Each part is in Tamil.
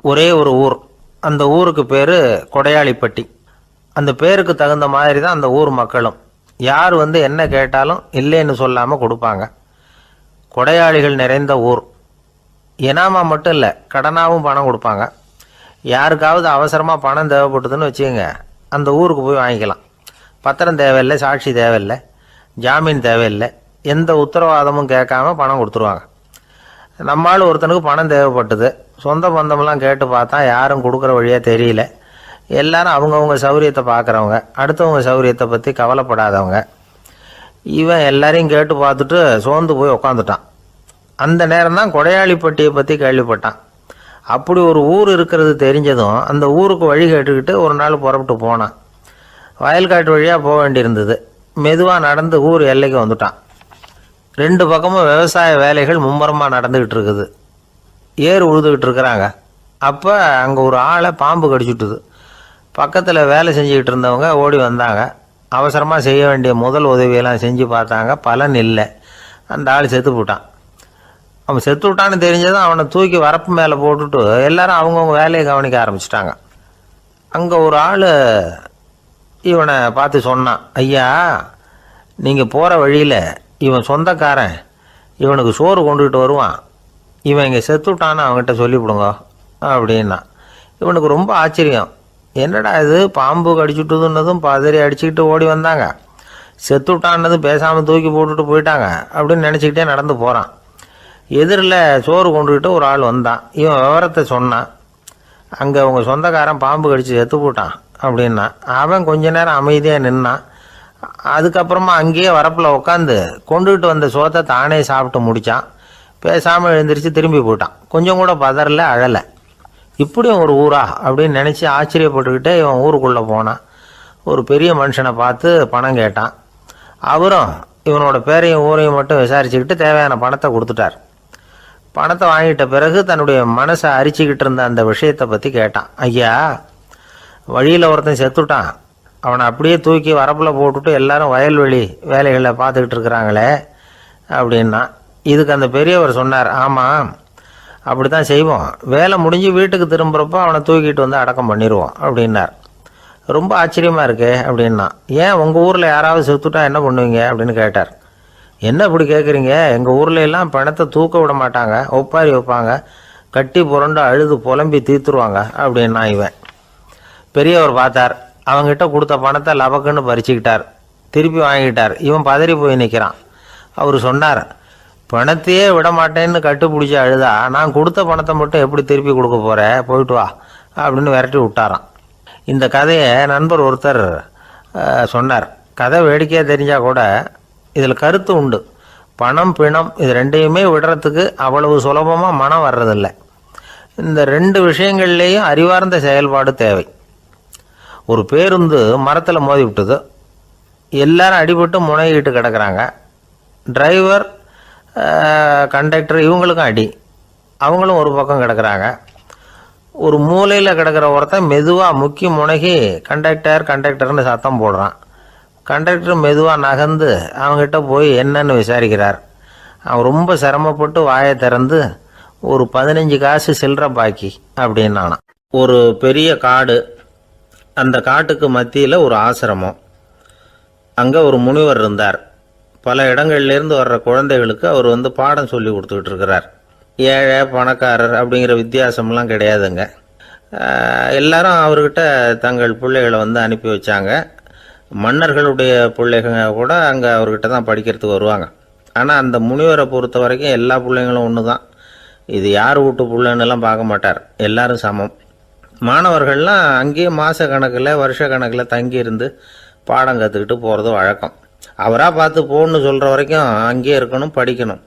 ஒரே ஒரு ஊர். அந்த ஊருக்கு பேர் கொடையாளிப்பட்டி. அந்த பேருக்கு தகுந்த மாதிரி தான் அந்த ஊர் மக்களும். யார் வந்து என்ன கேட்டாலும் இல்லைன்னு சொல்லாமல் கொடுப்பாங்க. கொடையாளிகள் நிறைந்த ஊர். இனாமா மட்டும் இல்லை, கடனாகவும் பணம் கொடுப்பாங்க. யாருக்காவது அவசரமாக பணம் தேவைப்பட்டதுன்னு வச்சுக்கோங்க, அந்த ஊருக்கு போய் வாங்கிக்கலாம். பத்திரம் தேவையில்லை, சாட்சி தேவையில்லை, ஜாமீன் தேவையில்லை, எந்த உத்தரவாதமும் கேட்காம பணம் கொடுத்துருவாங்க. நம்மால் ஒருத்தனுக்கு பணம் தேவைப்பட்டது. சொந்த பந்தமெல்லாம் கேட்டு பார்த்தா யாரும் கொடுக்குற வழியாக தெரியல. எல்லாரும் அவங்கவுங்க சௌரியத்தை பார்க்குறவங்க, அடுத்தவங்க சௌரியத்தை பற்றி கவலைப்படாதவங்க. இவன் எல்லாரையும் கேட்டு பார்த்துட்டு சோர்ந்து போய் உக்காந்துட்டான். அந்த நேரம் தான் கொடையாளிப்பட்டியை பற்றி கேள்விப்பட்டான். அப்படி ஒரு ஊர் இருக்கிறது தெரிஞ்சதும் அந்த ஊருக்கு வழி கேட்டுக்கிட்டு ஒரு நாள் புறப்பட்டு போனான். வயல்காட்டு வழியாக போக வேண்டியிருந்தது. மெதுவாக நடந்து ஊர் எல்லைக்கு வந்துட்டான். ரெண்டு பக்கமும் விவசாய வேலைகள் மும்முரமாக நடந்துக்கிட்டு இருக்குது. ஏர் உழுதுகிட்டு இருக்கிறாங்க. அப்போ அங்கே ஒரு ஆளை பாம்பு கடிச்சுட்டுது. பக்கத்தில் வேலை செஞ்சுக்கிட்டு இருந்தவங்க ஓடி வந்தாங்க. அவசரமாக செய்ய வேண்டிய முதல் உதவியெல்லாம் செஞ்சு பார்த்தாங்க. பலன் இல்லை. அந்த ஆள் செத்து போட்டான். அவன் செத்து விட்டான்னு தெரிஞ்சதும் அவனை தூக்கி வரப்பு மேலே போட்டுட்டு எல்லாரும் அவங்கவுங்க வேலையை கவனிக்க ஆரம்பிச்சிட்டாங்க. அங்கே ஒரு ஆள் இவனை பார்த்து சொன்னான், ஐயா, நீங்கள் போகிற வழியில் இவன் சொந்தக்காரன், இவனுக்கு சோறு கொண்டுகிட்டு வருவான், இவன் இங்கே செத்துட்டான்னு அவங்ககிட்ட சொல்லிவிடுங்க அப்படின்னா. இவனுக்கு ரொம்ப ஆச்சரியம். என்னடா இது, பாம்பு கடிச்சுட்டுதுன்னதும் பதறி அடிச்சுக்கிட்டு ஓடி வந்தாங்க, செத்துட்டான்னதும் பேசாமல் தூக்கி போட்டுட்டு போயிட்டாங்க அப்படின்னு நினச்சிக்கிட்டே நடந்து போகிறான். எதிரில் சோறு கொண்டுக்கிட்டு ஒரு ஆள் வந்தான். இவன் விவரத்தை சொன்னான். அங்கே அவங்க சொந்தக்காரன் பாம்பு கடிச்சு செத்து போட்டான் அப்படின்னா. அவன் கொஞ்ச நேரம் அமைதியாக நின்னான். அதுக்கப்புறமா அங்கேயே வரப்பில் உட்காந்து கொண்டுகிட்டு வந்த சோத்தை தானே சாப்பிட்டு முடித்தான். பேசாமல் எழுந்திரிச்சு திரும்பி போயிட்டான். கொஞ்சம் கூட பதறல, அழலை. இப்படியும் ஒரு ஊரா அப்படின்னு நினச்சி ஆச்சரியப்பட்டுக்கிட்டே இவன் ஊருக்குள்ளே போனான். ஒரு பெரிய மனுஷனை பார்த்து பணம் கேட்டான். அவரும் இவனோட பேரையும் ஊரையும் மட்டும் விசாரிச்சுக்கிட்டு தேவையான பணத்தை கொடுத்துட்டார். பணத்தை வாங்கிட்ட பிறகு தன்னுடைய மனசை அரிச்சிக்கிட்டு இருந்த அந்த விஷயத்தை பற்றி கேட்டான். ஐயா, வழியில் ஒருத்தன் செத்துட்டான், அவனை அப்படியே தூக்கி வரப்பில் போட்டுட்டு எல்லாரும் வயல்வெளி வேலைகளை பார்த்துக்கிட்டு இருக்கிறாங்களே அப்படின்னா. இதுக்கு அந்த பெரியவர் சொன்னார், ஆமாம், அப்படி தான் செய்வோம். வேலை முடிஞ்சு வீட்டுக்கு திரும்புகிறப்போ அவனை தூக்கிட்டு வந்து அடக்கம் பண்ணிடுவோம் அப்படின்னார். ரொம்ப ஆச்சரியமாக இருக்கே அப்படின்னா. ஏன் உங்கள் ஊரில் யாராவது செத்துட்டா என்ன பண்ணுவீங்க அப்படின்னு கேட்டார். என்ன இப்படி கேட்குறீங்க, எங்கள் ஊரில் எல்லாம் பணத்தை தூக்க விட மாட்டாங்க, ஒப்பாரி வைப்பாங்க, கட்டி புரண்டு அழுது புலம்பி தீர்த்துருவாங்க அப்படின்னா. இவன் பெரியவர் பார்த்தார். அவங்ககிட்ட கொடுத்த பணத்தை லபக்குன்னு பறிச்சுக்கிட்டார். திருப்பி வாங்கிட்டார். இவன் பதறி போய் நிற்கிறான். அவர் சொன்னார், பணத்தையே விட மாட்டேன்னு கட்டுப்பிடிச்சி அழுதா நான் கொடுத்த பணத்தை மட்டும் எப்படி திருப்பி கொடுக்க போகிறேன், போயிட்டு வா அப்படின்னு விரட்டி விட்டாரான். இந்த கதையை நண்பர் ஒருத்தர் சொன்னார். கதை வேடிக்கையாக தெரிஞ்சால் கூட இதில் கருத்து உண்டு. பணம் பிணம் இது ரெண்டையுமே விடுறதுக்கு அவ்வளவு சுலபமாக மனம் வர்றதில்லை. இந்த ரெண்டு விஷயங்கள்லேயும் அறிவார்ந்த செயல்பாடு தேவை. ஒரு பேருந்து மரத்தில் மோதி விட்டுது. எல்லாரும் அடிபட்டு முனைகிட்டு கிடக்கிறாங்க. டிரைவர், கண்டக்டர் இவங்களுக்கும் அடி. அவங்களும் ஒரு பக்கம் கிடக்கிறாங்க. ஒரு மூலையில் கிடக்கிற ஒருத்தன் மெதுவாக முக்கி முனகி கண்டக்டர்னு சத்தம் போடுறான். கண்டக்டர் மெதுவாக நகர்ந்து அவங்ககிட்ட போய் என்னன்னு விசாரிக்கிறார். அவன் ரொம்ப சிரமப்பட்டு வாயை திறந்து ஒரு 15 காசு சில்லற பாக்கி அப்படின்னானான். ஒரு பெரிய காடு. அந்த காட்டுக்கு மத்தியில் ஒரு ஆசிரமம். அங்கே ஒரு முனிவர் இருந்தார். பல இடங்கள்லேருந்து வர்ற குழந்தைகளுக்கு அவர் வந்து பாடம் சொல்லி கொடுத்துக்கிட்டு இருக்கிறார். ஏழை பணக்காரர் அப்படிங்கிற வித்தியாசம்லாம் கிடையாதுங்க. எல்லாரும் அவர்கிட்ட தங்கள் பிள்ளைகளை வந்து அனுப்பி வச்சாங்க. மன்னர்களுடைய பிள்ளைங்க கூட அங்கே அவர்கிட்ட தான் படிக்கிறதுக்கு வருவாங்க. ஆனால் அந்த முனிவரை பொறுத்த வரைக்கும் எல்லா பிள்ளைங்களும் ஒன்று தான். இது யார் வீட்டு பிள்ளைன்னெல்லாம் பார்க்க மாட்டார். எல்லாரும் சமம். மாணவர்கள்லாம் அங்கேயே மாத கணக்கில் வருஷ கணக்கில் தங்கியிருந்து பாடம் கற்றுக்கிட்டு போகிறது வழக்கம். அவராக பார்த்து போன்னு சொல்கிற வரைக்கும் அங்கேயே இருக்கணும், படிக்கணும்.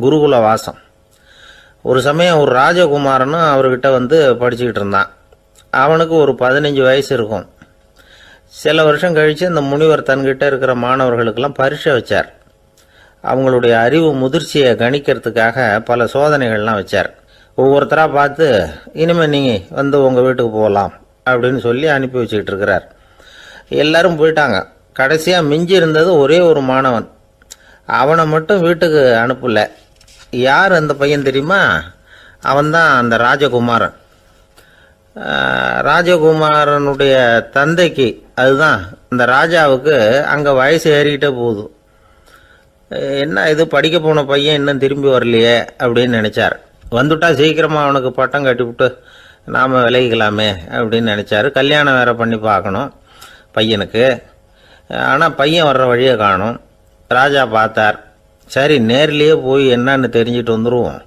குருகுல வாசம். ஒரு சமயம் ஒரு ராஜகுமாரனும் அவர்கிட்ட வந்து படிச்சுக்கிட்டு இருந்தான். அவனுக்கு ஒரு 15 வயசு இருக்கும். சில வருஷம் கழித்து அந்த முனிவர் தன்கிட்ட இருக்கிற மாணவர்களுக்கெல்லாம் பரீட்சை வச்சார். அவங்களுடைய அறிவு முதிர்ச்சியை கணிக்கிறதுக்காக பல சோதனைகள்லாம் வச்சார். ஒவ்வொருத்தராக பார்த்து இனிமேல் நீங்கள் வந்து உங்கள் வீட்டுக்கு போகலாம் அப்படின்னு சொல்லி அனுப்பி வச்சுக்கிட்டு இருக்கிறார். எல்லாரும் போயிட்டாங்க. கடைசியாக மிஞ்சி இருந்தது ஒரே ஒரு மாணவன். அவனை மட்டும் வீட்டுக்கு அனுப்பலை. யார் அந்த பையன் தெரியுமா? அவன்தான் அந்த ராஜகுமாரன். ராஜகுமாரனுடைய தந்தைக்கு, அதுதான் இந்த ராஜாவுக்கு, அங்கே வயசு ஏறிக்கிட்டே போகுது. என்ன இது படிக்க போன பையன் இன்னும் திரும்பி வரலையே அப்படின்னு நினச்சார். வந்துட்டா சீக்கிரமாக அவனுக்கு பட்டம் கட்டிவிட்டு நாம் விலகிக்கலாமே அப்படின்னு நினச்சாரு. கல்யாணம் வேறு பண்ணி பார்க்கணும் பையனுக்கு. ஆனால் பையன் வர்ற வழியை காணும். ராஜா பார்த்தார். சரி, நேர்லேயே போய் என்னன்னு தெரிஞ்சுட்டு வந்துடுவோம்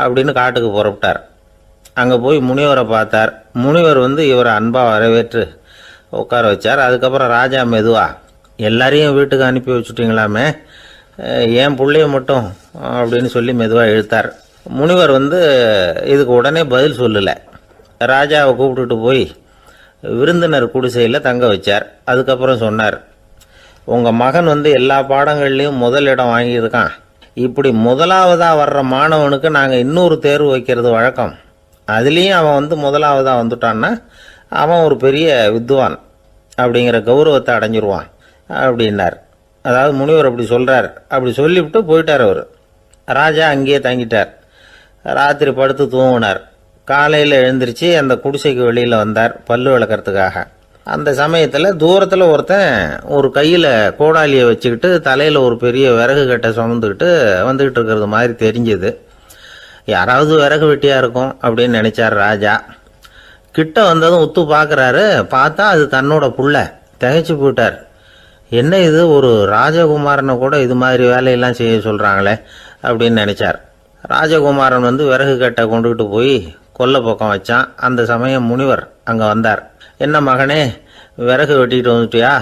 அப்படின்னு காட்டுக்கு புறப்பட்டார். அங்கே போய் முனிவரை பார்த்தார். முனிவர் இவரை அன்பாக வரவேற்று உட்கார வச்சார். அதுக்கப்புறம் ராஜா மெதுவா, எல்லாரையும் வீட்டுக்கு அனுப்பி வச்சுட்டிங்களாமே, ஏன் பிள்ளைய மட்டும் அப்படின்னு சொல்லி மெதுவாக இழுத்தார். முனிவர் இதுக்கு உடனே பதில் சொல்லலை. ராஜாவை கூப்பிட்டுட்டு போய் விருந்தினர் குடிசையில் தங்க வச்சார். அதுக்கப்புறம் சொன்னார், உங்கள் மகன் எல்லா பாடங்கள்லேயும் முதலிடம் வாங்கியிருக்கான். இப்படி முதலாவதாக வர்ற மாணவனுக்கு நாங்கள் இன்னொரு தேர்வு வைக்கிறது வழக்கம். அதுலேயும் அவன் முதலாவதாக வந்துட்டான்னா அவன் ஒரு பெரிய வித்வான் அப்படிங்கிற கௌரவத்தை அடைஞ்சிருவான் அப்படின்னார். அதாவது முனிவர் அப்படி சொல்கிறார். அப்படி சொல்லிவிட்டு போயிட்டார் அவர். ராஜா அங்கேயே தங்கிட்டார். ராத்திரி படுத்து தூங்கினார். காலையில் எழுந்திரிச்சு அந்த குடிசைக்கு வெளியில் வந்தார் பல்லு விளக்கிறதுக்காக. அந்த சமயத்தில் தூரத்தில் ஒருத்தன் ஒரு கையில் கோடாலியை வச்சுக்கிட்டு தலையில் ஒரு பெரிய விறகு கட்டை சுமந்துக்கிட்டு வந்துக்கிட்டு இருக்கிறது மாதிரி தெரிஞ்சது. யாராவது விறகு வெட்டியாக இருக்கும் அப்படின்னு நினச்சார் ராஜா. கிட்ட வந்ததும் உத்து பார்க்குறாரு. பார்த்தா அது தன்னோட புள்ள. திகைச்சு போயிட்டார். என்ன இது, ஒரு ராஜகுமாரனை கூட இது மாதிரி வேலையெல்லாம் செய்ய சொல்கிறாங்களே அப்படின்னு நினச்சார். ராஜகுமாரன் விறகு கட்டை கொண்டுகிட்டு போய் கொல்லை பக்கம் வச்சான். அந்த சமயம் முனிவர் அங்கே வந்தார். என்ன மகனே, விறகு வெட்டிட்டு வந்துட்டியா?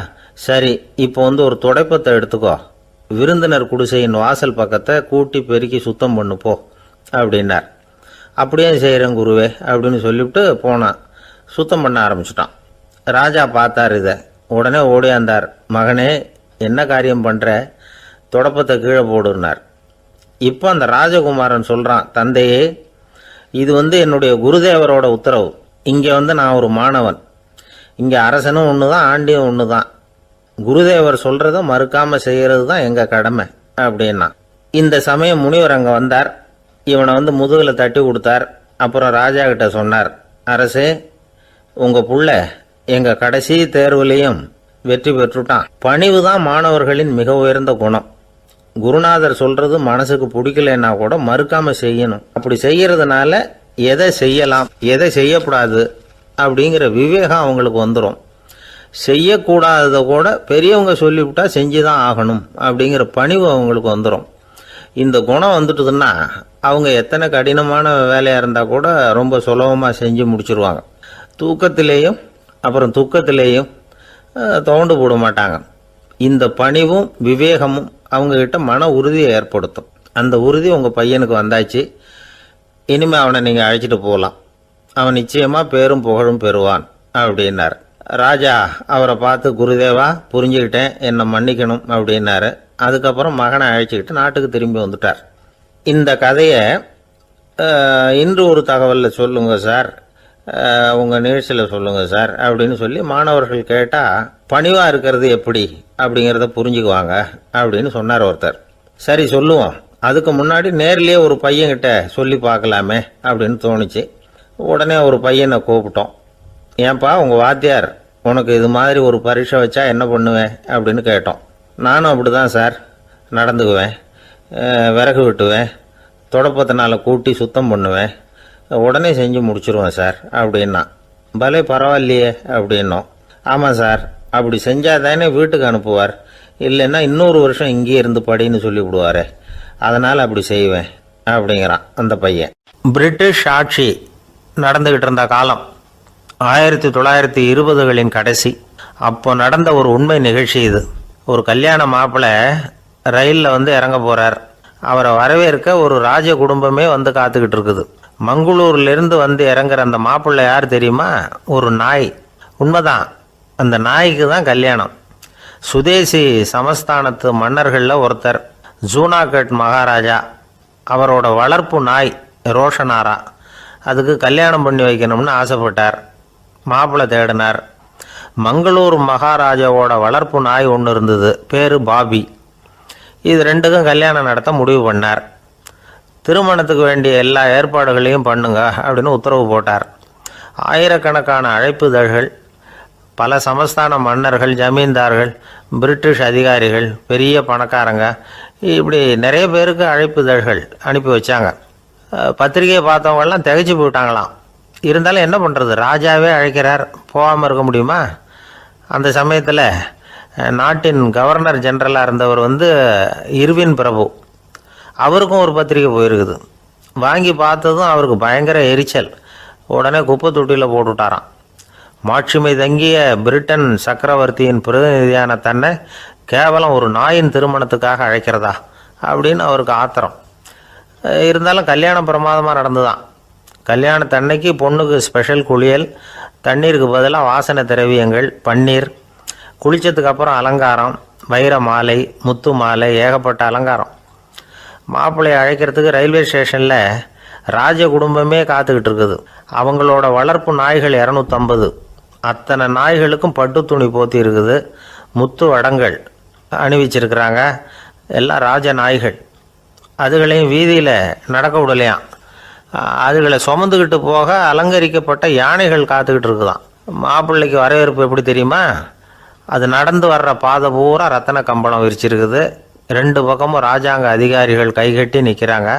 சரி, இப்போ ஒரு துடைப்பத்தை எடுத்துக்கோ, விருந்தினர் குடிசையின் வாசல் பக்கத்தை கூட்டி பெருக்கி சுத்தம் பண்ணு போ அப்படின்னார். அப்படியே செய்கிறேன் குருவே அப்படின்னு சொல்லிவிட்டு போனான். சுத்தம் பண்ண ஆரம்பிச்சிட்டான். ராஜா பார்த்தார் இதை. உடனே ஓடியாந்தார். மகனே, என்ன காரியம் பண்ணுற? துடைப்பத்தை கீழே போடுனார். இப்போ அந்த ராஜகுமாரன் சொல்கிறான், தந்தையே, இது என்னுடைய குருதேவரோட உத்தரவு. இங்கே நான் ஒரு மாணவன். இங்கே அரசனும் ஒன்று தான், ஆண்டியும் ஒன்று தான். குருதேவர் சொல்கிறத மறுக்காமல் செய்கிறது தான் எங்கள் கடமை அப்படின்னா. இந்த சமயம் முனிவர் அங்கே வந்தார். இவனை முதுகில் தட்டி கொடுத்தார். அப்புறம் ராஜா கிட்ட சொன்னார், அரசே, உங்கள் புள்ள எங்கள் கடைசி தேர்வுலேயும் வெற்றி பெற்றுட்டான். பணிவு தான் மாணவர்களின் மிக உயர்ந்த குணம். குருநாதர் சொல்றது மனசுக்கு பிடிக்கலன்னா கூட மறுக்காம செய்யணும். அப்படி செய்யறதுனால எதை செய்யலாம் எதை செய்யக்கூடாது அப்படிங்கிற விவேகம் அவங்களுக்கு வந்துடும். செய்யக்கூடாததை கூட பெரியவங்க சொல்லிவிட்டா செஞ்சுதான் ஆகணும் அப்படிங்கிற பணிவு அவங்களுக்கு வந்துடும். இந்த குணம் வந்துட்டுதுன்னா அவங்க எத்தனை கடினமான வேலையாக இருந்தால் கூட ரொம்ப சுலபமாக செஞ்சு முடிச்சிருவாங்க. தூக்கத்திலேயும் அப்புறம் துக்கத்திலேயும் தோண்டு போட மாட்டாங்க. இந்த பணிவும் விவேகமும் அவங்கக்கிட்ட மன உறுதியை ஏற்படுத்தும். அந்த உறுதி உங்கள் பையனுக்கு வந்தாச்சு. இனிமேல் அவனை நீங்கள் அழைச்சிட்டு போகலாம். அவன் நிச்சயமாக பேரும் புகழும் பெறுவான் அப்படின்னார். ராஜா அவரை பார்த்து, குருதேவா, புரிஞ்சுக்கிட்டேன், என்னை மன்னிக்கணும் அப்படின்னாரு. அதுக்கப்புறம் மகனை அழைச்சிக்கிட்டு நாட்டுக்கு திரும்பி வந்துட்டார். இந்த கதையை இன்று ஒரு தகவலில் சொல்லுங்கள் சார், உங்கள் நிகழ்ச்சியில் சொல்லுங்கள் சார் அப்படின்னு சொல்லி மாணவர்கள் கேட்டால் பணிவாக இருக்கிறது எப்படி அப்படிங்கிறத புரிஞ்சுக்குவாங்க அப்படின்னு சொன்னார் ஒருத்தர். சரி சொல்லுவோம், அதுக்கு முன்னாடி நேர்லேயே ஒரு பையன்கிட்ட சொல்லி பார்க்கலாமே அப்படின்னு தோணுச்சு. உடனே ஒரு பையனை கூப்பிட்டோம். ஏன்பா, உங்கள் வாத்தியார் உனக்கு இது மாதிரி ஒரு பரீட்சை வச்சா என்ன பண்ணுவேன் அப்படின்னு கேட்டோம். நானும் அப்படி தான் சார் நடந்துக்குவேன், விறகு வெட்டுவேன், தொடப்பத்தினால கூட்டி சுத்தம் பண்ணுவேன், உடனே செஞ்சு முடிச்சிருவேன் சார் அப்படின்னா. பலே பரவாயில்லையே அப்படின்னோம். ஆமாம் சார், அப்படி செஞ்சால் தானே வீட்டுக்கு அனுப்புவார், இல்லைன்னா இன்னொரு வருஷம் இங்கேயே இருந்து படின்னு சொல்லி விடுவார், அதனால் அப்படி செய்வேன் அப்படிங்கிறான் அந்த பையன். பிரிட்டிஷ் ஆட்சி நடந்துக்கிட்டு இருந்த காலம் 1920களின் கடைசி. அப்போ நடந்த ஒரு உண்மை நிகழ்ச்சி இது. ஒரு கல்யாண மாப்பிள்ளை ரயிலில் இறங்க போகிறார். அவரை வரவேற்க ஒரு ராஜ குடும்பமே காத்துக்கிட்டு இருக்குது. மங்களூர்லேருந்து இறங்குற அந்த மாப்பிள்ளை யார் தெரியுமா? ஒரு நாய். உண்மைதான், அந்த நாய்க்கு தான் கல்யாணம். சுதேசி சமஸ்தானத்து மன்னர்களில் ஒருத்தர் ஜூனாகட் மகாராஜா. அவரோட வளர்ப்பு நாய் ரோஷனாரா. அதுக்கு கல்யாணம் பண்ணி வைக்கணும்னு ஆசைப்பட்டார். மாப்பிள்ளை தேடினார். மங்களூர் மகாராஜாவோட வளர்ப்பு நாய் ஒன்று இருந்தது, பேர் பாபி. இது ரெண்டுக்கும் கல்யாணம் நடத்த முடிவு பண்ணார். திருமணத்துக்கு வேண்டிய எல்லா ஏற்பாடுகளையும் பண்ணுங்க அப்படின்னு உத்தரவு போட்டார். ஆயிரக்கணக்கான அழைப்புதழ்கள், பல சமஸ்தான மன்னர்கள், ஜமீன்தார்கள், பிரிட்டிஷ் அதிகாரிகள், பெரிய பணக்காரங்க, இப்படி நிறைய பேருக்கு அழைப்புதழ்கள் அனுப்பி வச்சாங்க. பத்திரிகையை பார்த்தவங்கெல்லாம் திகைச்சு போயிட்டாங்களாம். இருந்தாலும் என்ன பண்ணுறது, ராஜாவே அழைக்கிறார், போகாமல் இருக்க முடியுமா? அந்த சமயத்தில் நாட்டின் கவர்னர் ஜெனரலாக இருந்தவர் இர்வின் பிரபு, அவருக்கும் ஒரு பத்திரிகை போயிருக்குது. வாங்கி பார்த்ததும் அவருக்கு பயங்கர எரிச்சல். உடனே குப்பை தொட்டியில் போட்டுவிட்டாராம். மாட்சிமை தங்கிய பிரிட்டன் சக்கரவர்த்தியின் பிரதிநிதியான தன்னை கேவலம் ஒரு நாயின் திருமணத்துக்காக அழைக்கிறதா அப்படின்னு அவருக்கு ஆத்திரம். இருந்தாலும் கல்யாணம் பிரமாதமாக நடந்துதான். கல்யாணத்தன்னைக்கு பொண்ணுக்கு ஸ்பெஷல் குளியல், தண்ணீருக்கு பதிலாக வாசனை திரவியங்கள், பன்னீர், குளித்ததுக்கு அப்புறம் அலங்காரம், வைர மாலை, முத்து மாலை, ஏகப்பட்ட அலங்காரம். மாப்பிள்ளையை அழைக்கிறதுக்கு ரயில்வே ஸ்டேஷனில் ராஜ குடும்பமே காத்துக்கிட்டு இருக்குது. அவங்களோட வளர்ப்பு நாய்கள் 250. அத்தனை நாய்களுக்கும் பட்டு துணி போத்தி இருக்குது. முத்து வடங்கள் அணிவிச்சிருக்கிறாங்க. எல்லாம் ராஜ நாய்கள். அதுகளையும் வீதியில் நடக்க விடலையாம். அதுகளை சுமந்துக்கிட்டு போக அலங்கரிக்கப்பட்ட யானைகள் காத்துக்கிட்டு இருக்குதாம். மாப்பிள்ளைக்கு வரவேற்பு எப்படி தெரியுமா? அது நடந்து வர்ற பாதை பூரா ரத்தன கம்பளம் விரிச்சிருக்குது. 2 பக்கமும் ராஜாங்க அதிகாரிகள் கைகட்டி நிற்கிறாங்க.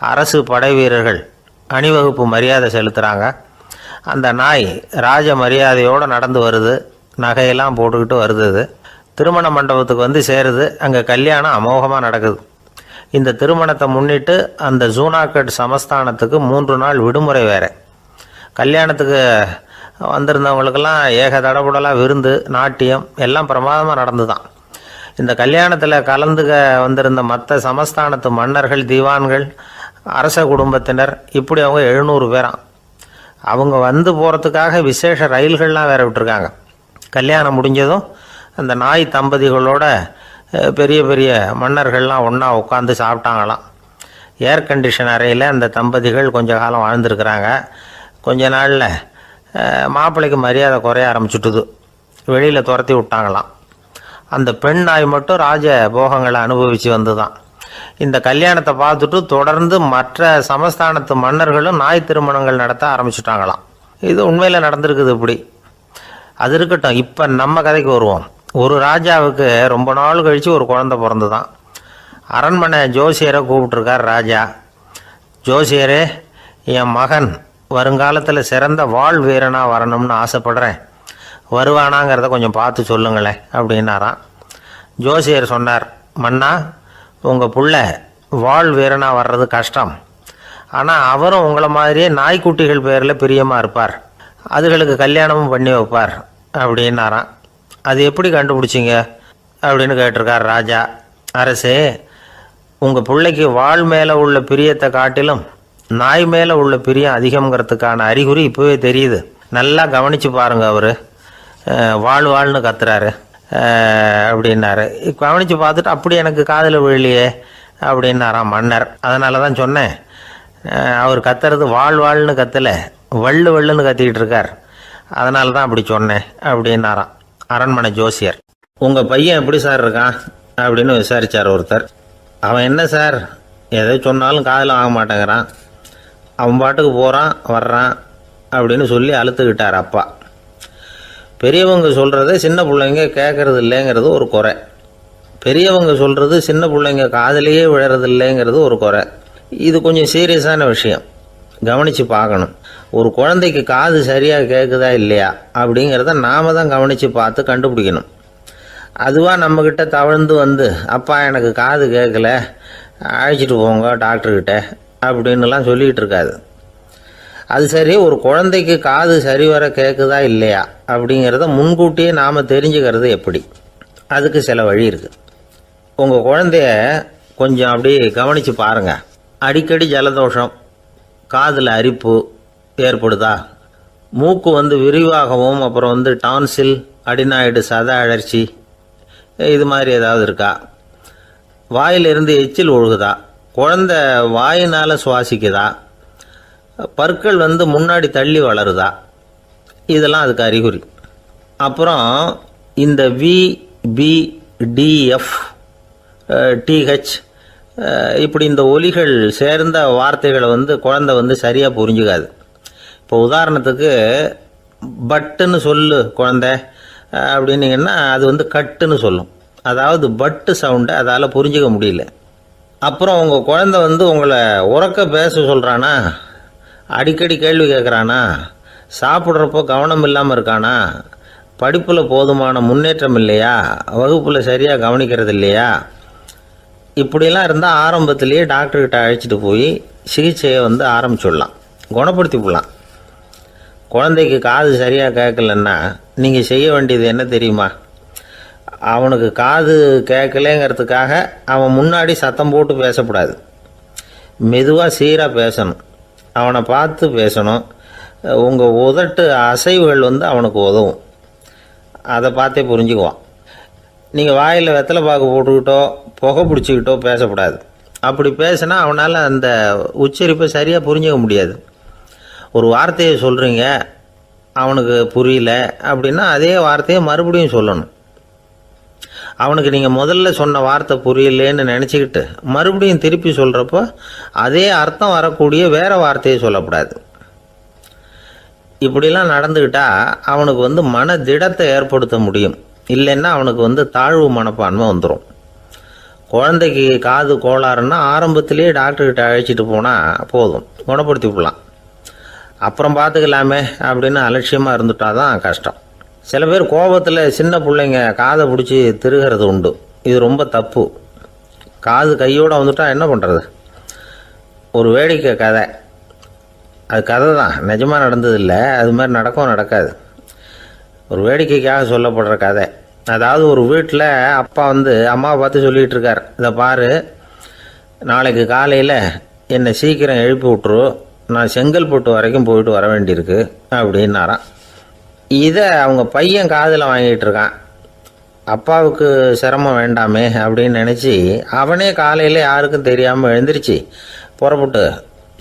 அரசு படை வீரர்கள் அணிவகுப்பு மரியாதை செலுத்துகிறாங்க. அந்த நாய் ராஜ மரியாதையோடு நடந்து வருது. நகையெல்லாம் போட்டுக்கிட்டு வருது. திருமண மண்டபத்துக்கு சேருது. அங்கே கல்யாணம் அமோகமாக நடக்குது. இந்த திருமணத்தை முன்னிட்டு அந்த ஜூனாகட் சமஸ்தானத்துக்கு 3 நாள் விடுமுறை வேறு. கல்யாணத்துக்கு வந்திருந்தவங்களுக்கெல்லாம் ஏக தடபுடலாக விருந்து, நாட்டியம் எல்லாம் பிரமாதமாக நடந்து தான். இந்த கல்யாணத்தில் கலந்துக்க வந்திருந்த மற்ற சமஸ்தானத்து மன்னர்கள், தீவான்கள், அரச குடும்பத்தினர், இப்படி அவங்க 700 பேராம். அவங்க போகிறதுக்காக விசேஷ ரயில்கள்லாம் வேற விட்டுருக்காங்க. கல்யாணம் முடிஞ்சதும் அந்த நாய் தம்பதிகளோட பெரிய பெரிய மன்னர்கள்லாம் ஒன்றா உட்காந்து சாப்பிட்டாங்களாம். ஏர் கண்டிஷன் அறையில் அந்த தம்பதிகள் கொஞ்ச காலம் வாழ்ந்துருக்கிறாங்க. கொஞ்ச நாளில் மாப்பிள்ளைக்கு மரியாதை குறைய ஆரம்பிச்சுட்டுது. வெளியில் துரத்தி விட்டாங்களாம். அந்த பெண் நாய் மட்டும் ராஜ போகங்களை அனுபவித்து வந்து தான். இந்த கல்யாணத்தை பார்த்துட்டு தொடர்ந்து மற்ற சமஸ்தானத்து மன்னர்களும் நாய் திருமணங்கள் நடத்த ஆரம்பிச்சுட்டாங்களாம். இது உண்மையில் நடந்திருக்குது. இப்படி அது இருக்கட்டும். இப்போ நம்ம கதைக்கு வருவோம். ஒரு ராஜாவுக்கு ரொம்ப நாள் கழித்து ஒரு குழந்தை பிறந்து தான். அரண்மனை ஜோசியரை கூப்பிட்டுருக்கார் ராஜா. ஜோசியரே, என் மகன் வருங்காலத்தில் சிறந்த வாழ் வீரனாக வரணும்னு ஆசைப்படுறேன், வருவானாங்கிறத கொஞ்சம் பார்த்து சொல்லுங்களேன் அப்படின்னாராம். ஜோசியர் சொன்னார், மன்னா, உங்கள் புள்ள வாழ் வீரனாக வர்றது கஷ்டம். ஆனால் அவரும் உங்களை மாதிரியே நாய்க்குட்டிகள் பேரில் பிரியமாக இருப்பார், அதுகளுக்கு கல்யாணமும் பண்ணி வைப்பார் அப்படின்னாராம். அது எப்படி கண்டுபிடிச்சிங்க அப்படின்னு கேட்டிருக்கார் ராஜா. அரசே, உங்கள் பிள்ளைக்கு வாழ் மேலே உள்ள பிரியத்தை காட்டிலும் நாய் மேலே உள்ள பிரியம் அதிகங்கிறதுக்கான அறிகுறி இப்போவே தெரியுது. நல்லா கவனித்து பாருங்க. அவர் வாழ்னு கத்துறாரு அப்படின்னாரு. கவனித்து பார்த்துட்டு அப்படி எனக்கு காதில் விழலையே அப்படின்னாராம் மன்னர். அதனால தான் சொன்னேன், அவர் கத்துறது வாழ்னு கத்தலை, வள்ளுன்னு கத்திக்கிட்டு இருக்கார், அதனால தான் அப்படி சொன்னேன் அப்படின்னாராம் அரண்மனை ஜோசியர். உங்கள் பையன் எப்படி சார் இருக்கான் அப்படின்னு விசாரித்தார் ஒருத்தர். அவன் என்ன சார், எதை சொன்னாலும் காதில் ஆக மாட்டேங்கிறான், அவன் பாட்டுக்கு போகிறான் வர்றான் அப்படின்னு சொல்லி அழுத்துக்கிட்டார் அப்பா. பெரியவங்க சொல்கிறத சின்ன பிள்ளைங்க கேட்கறது இல்லைங்கிறது ஒரு குறை. பெரியவங்க சொல்கிறது சின்ன பிள்ளைங்க காதிலேயே விழறது இல்லைங்கிறது ஒரு குறை. இது கொஞ்சம் சீரியஸான விஷயம், கவனித்து பார்க்கணும். ஒரு குழந்தைக்கு காது சரியாக கேட்குதா இல்லையா அப்படிங்கிறத நாம் தான் கவனித்து பார்த்து கண்டுபிடிக்கணும். அதுவாக நம்மக்கிட்ட தவழ்ந்து அப்பா எனக்கு காது கேட்கல, அழைச்சிட்டு போங்க டாக்டர்கிட்ட அப்படின்னுலாம் சொல்லிகிட்டு இருக்காது. அது சரி, ஒரு குழந்தைக்கு காது சரிவர கேட்குதா இல்லையா அப்படிங்கிறத முன்கூட்டியே நாம் தெரிஞ்சுக்கிறது எப்படி? அதுக்கு சில வழி இருக்குது. உங்கள் குழந்தைய கொஞ்சம் அப்படி கவனித்து பாருங்கள். அடிக்கடி ஜலதோஷம், காதில் அரிப்பு ஏற்படுதா, மூக்கு விரிவாகவும், அப்புறம் டான்சில், அடினாய்டு, சத அழற்சி, இது மாதிரி ஏதாவது இருக்கா, வாயிலிருந்து எச்சில் ஒழுகுதா, குழந்தை வாயினால் சுவாசிக்குதா, பற்கள் முன்னாடி தள்ளி வளருதா, இதெல்லாம் அதுக்கு அறிகுறி. அப்புறம் இந்த VBDF TH இப்படி இந்த ஒலிகள் சேர்ந்த வார்த்தைகளை குழந்தை சரியாக புரிஞ்சுக்காது. இப்போ உதாரணத்துக்கு பட்டுன்னு சொல்லு குழந்தை அப்படின்னீங்கன்னா அது வந்து கட்டுன்னு சொல்லும். அதாவது பட்டு சவுண்டை அதால் புரிஞ்சிக்க முடியல. அப்புறம் உங்கள் குழந்தை வந்து உங்களை உறக்க பேச சொல்கிறானா, அடிக்கடி கேள்வி கேட்குறானா, சாப்பிட்றப்போ கவனம் இல்லாமல் இருக்கானா, படிப்பில் போதுமான முன்னேற்றம் இல்லையா, வகுப்பில் சரியாக கவனிக்கிறது இல்லையா, இப்படிலாம் இருந்தால் ஆரம்பத்திலேயே டாக்டர்கிட்ட அழைச்சிட்டு போய் சிகிச்சையை வந்து ஆரம்பிச்சுடலாம், குணப்படுத்தி விடலாம். குழந்தைக்கு காது சரியாக கேட்கலன்னா நீங்கள் செய்ய வேண்டியது என்ன தெரியுமா? அவனுக்கு காது கேட்கலேங்கிறதுக்காக அவன் முன்னாடி சத்தம் போட்டு பேசக்கூடாது. மெதுவாக சீராக பேசணும், அவனை பார்த்து பேசணும். உங்கள் உதட்டு அசைவுகள் வந்து அவனுக்கு உதவும், அதை பார்த்தே புரிஞ்சுக்குவான். நீங்கள் வாயில் வெத்தலை பாக்கு போட்டுக்கிட்டோ புகை பிடிச்சிக்கிட்டோ பேசக்கூடாது. அப்படி பேசினா அவனால் அந்த உச்சரிப்பை சரியாக புரிஞ்சிக்க முடியாது. ஒரு வார்த்தையை சொல்கிறீங்க, அவனுக்கு புரியல அப்படின்னா அதே வார்த்தையை மறுபடியும் சொல்லணும். அவனுக்கு நீங்கள் முதல்ல சொன்ன வார்த்தை புரியலேன்னு நினச்சிக்கிட்டு மறுபடியும் திருப்பி சொல்கிறப்போ அதே அர்த்தம் வரக்கூடிய வேறு வார்த்தையை சொல்லக்கூடாது. இப்படிலாம் நடந்துக்கிட்டால் அவனுக்கு வந்து மன திடத்தை ஏற்படுத்த முடியும். இல்லைன்னா அவனுக்கு வந்து தாழ்வு மனப்பான்மை வந்துடும். குழந்தைக்கு காது கோளாறுன்னா ஆரம்பத்திலேயே டாக்டர்கிட்ட அழைச்சிட்டு போனால் போதும், குணப்படுத்தி விடலாம். அப்புறம் பார்த்துக்கலாமே அப்படின்னு அலட்சியமாக இருந்துட்டால் தான் கஷ்டம். சில பேர் கோபத்தில் சின்ன பிள்ளைங்க காதை பிடிச்சி திருகிறது உண்டு. இது ரொம்ப தப்பு. காது கையோடு வந்துட்டால் என்ன பண்ணுறது? ஒரு வேடிக்கை கதை, அது கதை தான், நிஜமாக நடந்ததில்லை, அது மாதிரி நடக்கவும் நடக்காது. ஒரு வேடிக்கைக்காக சொல்லப்படுற கதை. அதாவது ஒரு வீட்டில் அப்பா வந்து அம்மாவை பார்த்து சொல்லிகிட்டு இருக்கார், இதை பாரு, நாளைக்கு காலையில் என்னை சீக்கிரம் எழுப்பி விட்ரு, நான் செங்கல்பட்டு வரைக்கும் போயிட்டு வர வேண்டியிருக்கு அப்படின்னாராம். இதை அவங்க பையன் காதில் வாங்கிட்டு இருக்கான். அப்பாவுக்கு சிரமம் வேண்டாமே அப்படின்னு நினச்சி அவனே காலையில் யாருக்கும் தெரியாமல் எழுந்திரிச்சு புறப்பட்டு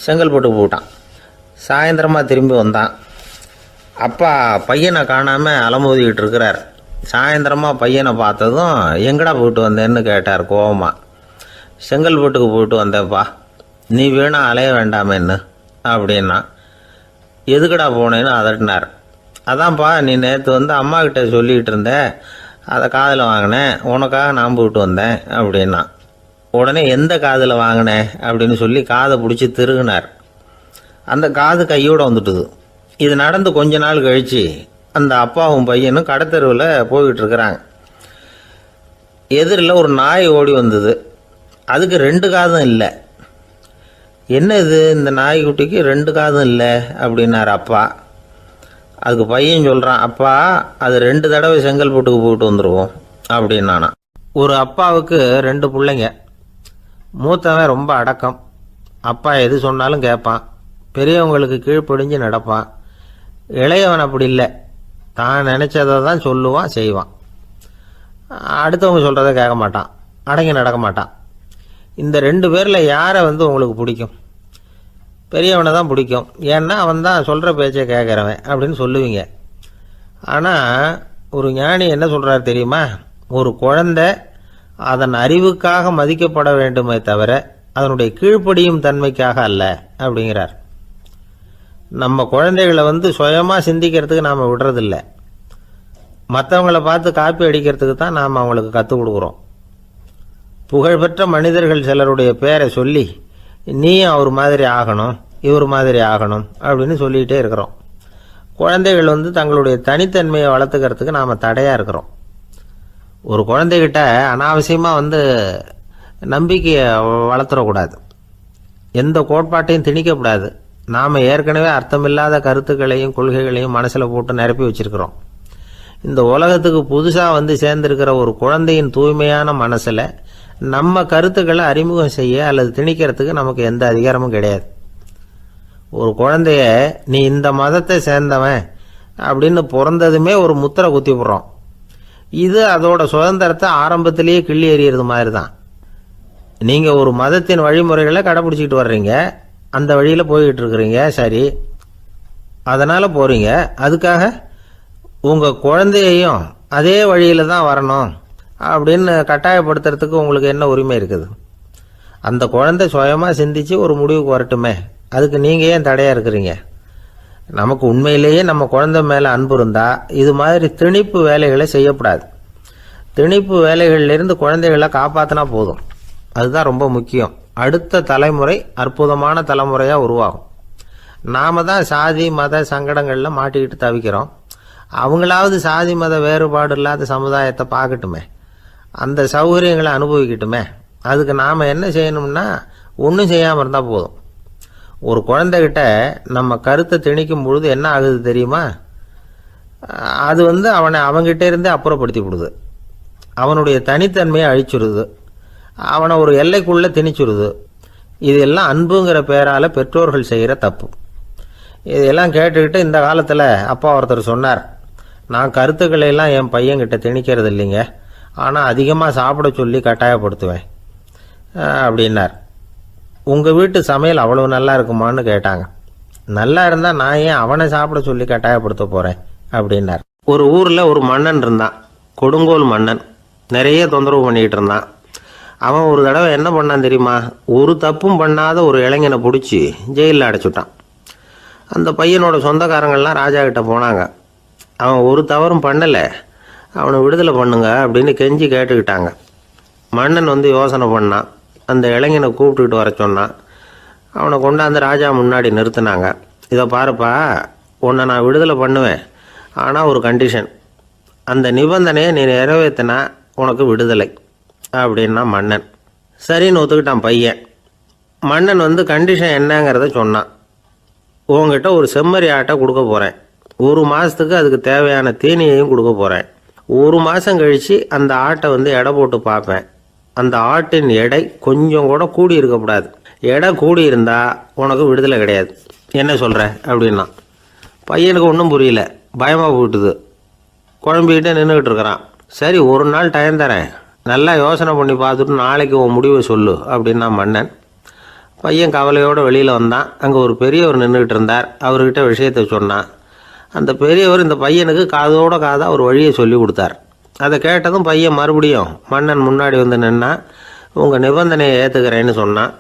செங்கல்பட்டுக்கு போட்டான். சாயந்தரமாக திரும்பி வந்தான். அப்பா பையனை காணாமல் அலமோதிக்கிட்டு இருக்கிறார். சாயந்தரமாக பையனை பார்த்ததும் எங்கடா போயிட்டு வந்தேன்னு கேட்டார் கோவமாக. செங்கல்பட்டுக்கு போயிட்டு வந்தேன்ப்பா, நீ வேணா அலைய வேண்டாமேன்னு அப்படின்னா. எதுக்கடா போனேன்னு அதட்டினார். அதான்ப்பா, நீ நேற்று வந்து அம்மா கிட்ட சொல்லிகிட்டு இருந்த, அதை காதில் வாங்கினேன், உனக்காக நான் போயிட்டு வந்தேன் அப்படின்னா. உடனே எந்த காதில் வாங்கினேன் அப்படின்னு சொல்லி காதை பிடிச்சி திருகினார். அந்த காது கையோடு வந்துட்டுது. இது நடந்து கொஞ்ச நாள் கழித்து அந்த அப்பாவும் பையனும் கடத்தெருவில் போய்கிட்டு இருக்கிறாங்க. எதிரில் ஒரு நாய் ஓடி வந்தது. அதுக்கு 2 காதும் இல்லை. என்ன இது, இந்த நாய்க்குட்டிக்கு 2 காதும் இல்லை அப்படின்னார் அப்பா. அதுக்கு பையன் சொல்கிறான், அப்பா அது 2 தடவை செங்கல்பட்டுக்கு போயிட்டு வந்துடுவோம் அப்படின்னானா. ஒரு அப்பாவுக்கு 2 பிள்ளைங்க. மூத்தவன் ரொம்ப அடக்கம், அப்பா எது சொன்னாலும் கேட்பான், பெரியவங்களுக்கு கீழ்ப்படிஞ்சு நடப்பான். இளையவன் அப்படி இல்லை, தான் நினச்சதை தான் சொல்லுவான், செய்வான். அடுத்தவங்க சொல்கிறத கேட்க மாட்டான், அடங்கி நடக்க மாட்டான். இந்த 2 பேரில் யாரை வந்து உங்களுக்கு பிடிக்கும்? பெரியவனை தான் பிடிக்கும், ஏன்னா அவன் தான் சொல்கிற பேச்சை கேட்குறவன் அப்படின்னு சொல்லுவீங்க. ஆனால் ஒரு ஞானி என்ன சொல்கிறார் தெரியுமா? ஒரு குழந்தை அதன் அறிவுக்காக மதிக்கப்பட வேண்டுமே தவிர அதனுடைய கீழ்ப்படியும் தன்மைக்காக அல்ல அப்படிங்கிறார். நம்ம குழந்தைகளை வந்து சுயமாக சிந்திக்கிறதுக்கு நாம் விடுறதில்லை, மற்றவங்கள பார்த்து காப்பி அடிக்கிறதுக்கு தான் நாம் அவங்களுக்கு கற்றுக் கொடுக்குறோம். புகழ்பெற்ற மனிதர்கள் சிலருடைய பேரை சொல்லி நீயும் அவர் மாதிரி ஆகணும், இவர் மாதிரி ஆகணும் அப்படின்னு சொல்லிகிட்டே இருக்கிறோம். குழந்தைகள் வந்து தங்களுடைய தனித்தன்மையை வளர்த்துக்கிறதுக்கு நாம் தடையாக இருக்கிறோம். ஒரு குழந்தைகிட்ட அனாவசியமாக வந்து நம்பிக்கையை வளர்த்துடக்கூடாது, எந்த கோட்பாட்டையும் திணிக்கக்கூடாது. நாம் ஏற்கனவே அர்த்தமில்லாத கருத்துக்களையும் கொள்கைகளையும் மனசில் போட்டு நிரப்பி வச்சிருக்கிறோம். இந்த உலகத்துக்கு புதுசாக வந்து சேர்ந்திருக்கிற ஒரு குழந்தையின் தூய்மையான மனசில் நம்ம கருத்துக்களை அறிமுகம் செய்ய அல்லது திணிக்கிறதுக்கு நமக்கு எந்த அதிகாரமும் கிடையாது. ஒரு குழந்தைய நீ இந்த மதத்தை சேர்ந்தவன் அப்படின்னு பிறந்ததுமே ஒரு முத்திரை குத்தி விடுறோம். இது அதோட சுதந்திரத்தை ஆரம்பத்திலேயே கிள்ளி எறிகிறது மாதிரி தான். நீங்கள் ஒரு மதத்தின் வழிமுறைகளை கடைப்பிடிச்சிக்கிட்டு வர்றீங்க, அந்த வழியில் போய்கிட்டு இருக்கிறீங்க, சரி, அதனால் போகிறீங்க. அதுக்காக உங்கள் குழந்தையையும் அதே வழியில் தான் வரணும் அப்படின்னு கட்டாயப்படுத்துறதுக்கு உங்களுக்கு என்ன உரிமை இருக்குது? அந்த குழந்தை சுயமாக சிந்திச்சு ஒரு முடிவுக்கு வரட்டுமே, அதுக்கு நீங்கள் ஏன் தடையாக இருக்கிறீங்க? நமக்கு உண்மையிலேயே நம்ம குழந்தை மேலே அன்பு இருந்தால் இது மாதிரி திணிப்பு வேலைகளை செய்யக்கூடாது. திணிப்பு வேலைகளிலிருந்து குழந்தைகளை காப்பாற்றினா போதும். அதுதான் ரொம்ப முக்கியம். அடுத்த தலைமுறை அற்புதமான தலைமுறையாக உருவாகும். நாம தான் சாதி மத சங்கடங்களில் மாட்டிக்கிட்டு தவிக்கிறோம். அவங்களாவது சாதி மத வேறுபாடு இல்லாத சமுதாயத்தை பார்க்கட்டுமே, அந்த சௌகரியங்களை அனுபவிக்கட்டுமே. அதுக்கு நாம் என்ன செய்யணும்னா ஒன்றும் செய்யாமல் இருந்தால் போதும். ஒரு குழந்தைகிட்ட நம்ம கருத்தை திணிக்கும் பொழுது என்ன ஆகுது தெரியுமா? அது அவனை அவங்ககிட்ட இருந்தே அப்புறப்படுத்தி விடுது. அவனுடைய தனித்தன்மையை அழிச்சுடுது. அவனை ஒரு எல்லைக்குள்ளே திணிச்சுடுது. இதெல்லாம் அன்புங்கிற பேரால் பெற்றோர்கள் செய்கிற தப்பு. இதெல்லாம் கேட்டுக்கிட்டு இந்த காலத்தில் அப்பா ஒருத்தர் சொன்னார், நான் கருத்துக்களை எல்லாம் என் பையன்கிட்ட திணிக்கிறது இல்லைங்க, ஆனால் அதிகமாக சாப்பிட சொல்லி கட்டாயப்படுத்துவேன் அப்படின்னார். உங்கள் வீட்டு சமையல் அவ்வளோ நல்லா இருக்குமான்னு கேட்டாங்க. நல்லா இருந்தால் நான் ஏன் அவனை சாப்பிட சொல்லி கட்டாயப்படுத்த போகிறேன் அப்படின்னார். ஒரு ஊரில் ஒரு மன்னன் இருந்தான், கொடுங்கோல் மன்னன். நிறைய தொந்தரவு பண்ணிக்கிட்டு இருந்தான். அவன் ஒரு தடவை என்ன பண்ணான் தெரியுமா? ஒரு தப்பும் பண்ணாத ஒரு இளைஞனை பிடிச்சி ஜெயிலில் அடைச்சுட்டான். அந்த பையனோட சொந்தக்காரங்கள்லாம் ராஜா கிட்ட போனாங்க. அவன் ஒரு தவறும் பண்ணலை, அவனை விடுதலை பண்ணுங்க அப்படின்னு கெஞ்சி கேட்டுக்கிட்டாங்க. மன்னன் யோசனை பண்ணான். அந்த இளைஞனை கூப்பிட்டுக்கிட்டு வர சொன்னான். அவனை கொண்டாந்து ராஜா முன்னாடி நிறுத்தினாங்க. இதை பாருப்பா, உன்னை நான் விடுதலை பண்ணுவேன், ஆனால் ஒரு கண்டிஷன். அந்த நிபந்தனையை நீ நிறைவேற்றினா உனக்கு விடுதலை அப்படின்னா மன்னன். சரின்னு ஒத்துக்கிட்டான் பையன். மன்னன் கண்டிஷன் என்னங்கிறத சொன்னான். உங்ககிட்ட ஒரு செம்மறி ஆட்டை கொடுக்க போகிறேன். 1 மாதத்துக்கு அதுக்கு தேவையான தீனியையும் கொடுக்க போகிறேன். 1 மாதம் கழித்து அந்த ஆட்டை எடை போட்டு பார்ப்பேன். அந்த ஆட்டின் எடை கொஞ்சம் கூட கூடி இருக்கக்கூடாது. எடை கூடி இருந்தால் உனக்கு விடுதலை கிடையாது. என்ன சொல்கிற அப்படின்னா. பையனுக்கு ஒன்றும் புரியல, பயமாக போயிட்டுது. குழம்பிக்கிட்டே நின்றுக்கிட்டு இருக்கிறான். சரி, ஒரு நாள் டைம் தரேன், நல்லா யோசனை பண்ணி பார்த்துட்டு நாளைக்கு உன் முடிவை சொல்லு அப்படின்னா மன்னன். பையன் கவலையோடு வெளியில் வந்தான். அங்கே ஒரு பெரியவர் நின்றுக்கிட்டு இருந்தார். அவர்கிட்ட விஷயத்தை சொன்னான். அந்த பெரியவர் இந்த பையனுக்கு காதோட காதாக ஒரு வழியை சொல்லி கொடுத்தார். அதை கேட்டதும் பையன் மறுபடியும் மன்னன் முன்னாடி நின்னா, உங்கள் நிபந்தனையை ஏற்றுக்கிறேன்னு சொன்னான்.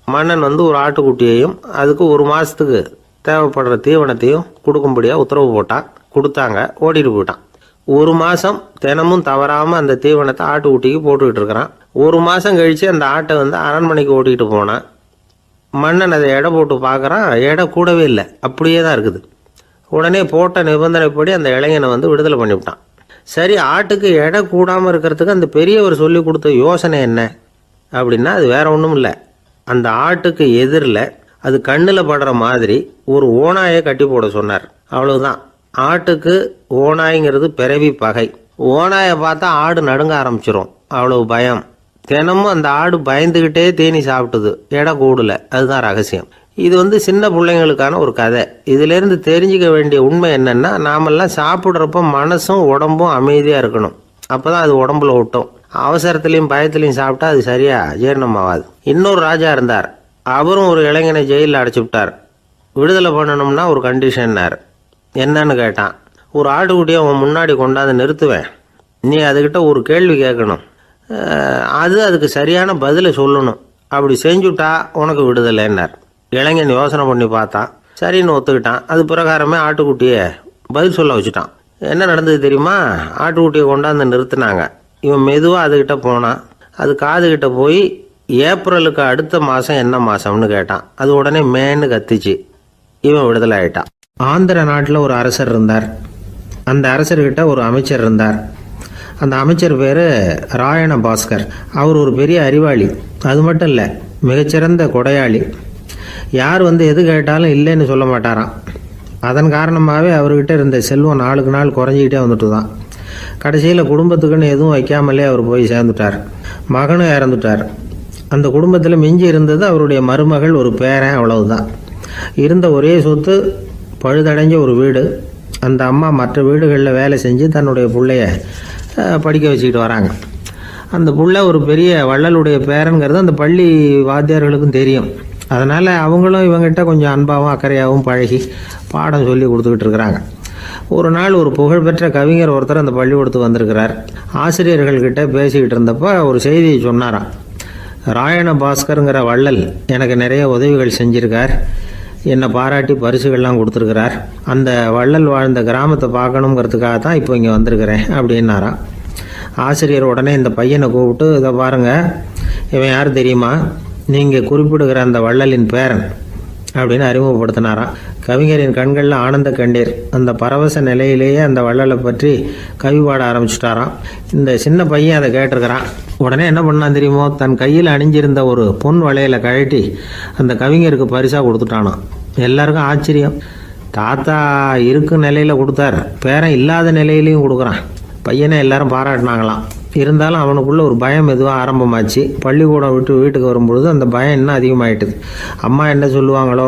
மன்னன் ஒரு ஆட்டுக்குட்டியையும் அதுக்கு 1 மாதத்துக்கு தேவைப்படுற தீவனத்தையும் கொடுக்கும்படியாக உத்தரவு போட்டான். கொடுத்தாங்க, ஓடிட்டு போயிட்டான். 1 மாதம் தினமும் தவறாமல் அந்த தீவனத்தை ஆட்டுக்குட்டிக்கு போட்டுக்கிட்டு இருக்கிறான். 1 மாதம் கழித்து அந்த ஆட்டை அரண்மனைக்கு ஓட்டிகிட்டு போனான். மன்னன் அதை எடை போட்டு பார்க்குறான். எடை கூடவே இல்லை, அப்படியே தான் இருக்குது. உடனே போட்ட நிபந்தனைப்படி அந்த இளைஞனை விடுதலை பண்ணிவிட்டான். சரி, ஆட்டுக்கு எடை கூடாமல் இருக்கிறதுக்கு அந்த பெரியவர் சொல்லி கொடுத்த யோசனை என்ன அப்படின்னா, அது வேற ஒன்றும் இல்லை. அந்த ஆட்டுக்கு எதிரில் அது கண்ணில் படுற மாதிரி ஒரு ஓநாயை கட்டி போட சொன்னார். அவ்வளவுதான். ஆட்டுக்கு ஓநாய்ங்கிறது பிறவி பகை. ஓநாயை பார்த்தா ஆடு நடுங்க ஆரம்பிச்சிரும், அவ்வளவு பயம். தினமும் அந்த ஆடு பயந்துக்கிட்டே தேனி சாப்பிட்டுது, எடை கூடல. அதுதான் ரகசியம். இது சின்ன பிள்ளைங்களுக்கான ஒரு கதை. இதிலேருந்து தெரிஞ்சிக்க வேண்டிய உண்மை என்னென்னா, நாமெல்லாம் சாப்பிட்றப்ப மனசும் உடம்பும் அமைதியாக இருக்கணும். அப்போ தான் அது உடம்புல ஒட்டும். அவசரத்துலேயும் பயத்துலையும் சாப்பிட்டா அது சரியாக ஜீரணமாகாது. இன்னொரு ராஜா இருந்தார். அவரும் ஒரு இளைஞனை ஜெயிலில் அடைச்சி விட்டார். விடுதலை பண்ணணும்னா ஒரு கண்டிஷன்னார். என்னன்னு கேட்டான். ஒரு ஆட்டுக்குட்டியை அவன் முன்னாடி கொண்டாந்து நிறுத்துவேன், நீ அதுக்கிட்ட ஒரு கேள்வி கேட்கணும், அதுக்கு சரியான பதிலை சொல்லணும். அப்படி செஞ்சுட்டா உனக்கு விடுதலைன்னார். இளைஞன் யோசனை பண்ணி பார்த்தான். சரின்னு ஒத்துக்கிட்டான். அது பிரகாரமே ஆட்டுக்குட்டியை பதில் சொல்ல வச்சுட்டான். என்ன நடந்தது தெரியுமா? ஆட்டுக்குட்டியை கொண்டாந்து நிறுத்தினாங்க. இவன் மெதுவாக அதுக்கிட்ட போனான். அது காதுகிட்ட போய் ஏப்ரலுக்கு அடுத்த மாதம் என்ன மாதம்னு கேட்டான். அது உடனே மேன்னு கத்திச்சு. இவன் விடுதலை ஆயிட்டான். ஆந்திர நாட்டில் ஒரு அரசர் இருந்தார். அந்த அரசர்கிட்ட ஒரு அமைச்சர் இருந்தார். அந்த அமைச்சர் பேர் ராயண பாஸ்கர். அவர் ஒரு பெரிய அறிவாளி. அது மட்டும் இல்லை, மிகச்சிறந்த கொடையாளி. யார் எது கேட்டாலும் இல்லைன்னு சொல்ல மாட்டாராம். அதன் காரணமாகவே அவர்கிட்ட இருந்த செல்வம் நாளுக்கு நாள் குறைஞ்சிக்கிட்டே வந்துட்டு தான். கடைசியில் குடும்பத்துக்குன்னு எதுவும் வைக்காமலே அவர் போய் சேர்ந்துட்டார். மகனும் இறந்துட்டார். அந்த குடும்பத்தில் மிஞ்சி இருந்தது அவருடைய மருமகள், ஒரு பேரன், அவ்வளவுதான். இருந்த ஒரே சொத்து பழுதடைஞ்ச ஒரு வீடு. அந்த அம்மா மற்ற வீடுகளில் வேலை செஞ்சு தன்னுடைய பிள்ளைய படிக்க வச்சுக்கிட்டு வராங்க. அந்த புள்ள ஒரு பெரிய வள்ளலுடைய பேரன்கிறது அந்த பள்ளி வாத்தியார்களுக்கும் தெரியும். அதனால் அவங்களும் இவங்ககிட்ட கொஞ்சம் அன்பாகவும் அக்கறையாகவும் பழகி பாடம் சொல்லி கொடுத்துக்கிட்டு இருக்கிறாங்க. ஒரு நாள் ஒரு புகழ்பெற்ற கவிஞர் ஒருத்தர் அந்த பள்ளிக்கூடத்துக்கு வந்திருக்கிறார். ஆசிரியர்கள்கிட்ட பேசிக்கிட்டு இருந்தப்போ ஒரு செய்தியை சொன்னாராம். ராயண பாஸ்கருங்கிற வள்ளல் எனக்கு நிறைய உதவிகள் செஞ்சிருக்கார். என்னை பாராட்டி பரிசுகள்லாம் கொடுத்துருக்கிறார். அந்த வள்ளல் வாழ்ந்த கிராமத்தை பார்க்கணுங்கிறதுக்காக தான் இப்போ இங்கே வந்திருக்கிறேன் அப்படின்னாராம். ஆசிரியர் உடனே இந்த பையனை கூப்பிட்டு, இதை பாருங்கள், இவன் யார் தெரியுமா, நீங்கள் குறிப்பிடுகிற அந்த வள்ளலின் பேரன் அப்படின்னு அறிமுகப்படுத்தினாராம். கவிஞரின் கண்களில் ஆனந்த கண்ணீர். அந்த பரவச நிலையிலேயே அந்த வள்ளலை பற்றி கவி பாட ஆரம்பிச்சுட்டாராம். இந்த சின்ன பையன் அதை கேட்டிருக்கிறான். உடனே என்ன பண்ணான் தெரியுமோ, தன் கையில் அணிஞ்சிருந்த ஒரு பொன் வளையலை கழட்டி அந்த கவிஞருக்கு பரிசாக கொடுத்துட்டானான். எல்லாருக்கும் ஆச்சரியம். தாத்தா இருக்கும் நிலையில் கொடுத்தார், பேரன் இல்லாத நிலையிலையும் கொடுக்குறான். பையனை எல்லாரும் பாராட்டினாங்களாம். இருந்தாலும் அவனுக்குள்ள ஒரு பயம் எதுவும் ஆரம்பமாச்சு. பள்ளிக்கூடம் விட்டு வீட்டுக்கு வரும்பொழுது அந்த பயம் இன்னும் அதிகமாயிட்டுது. அம்மா என்ன சொல்லுவாங்களோ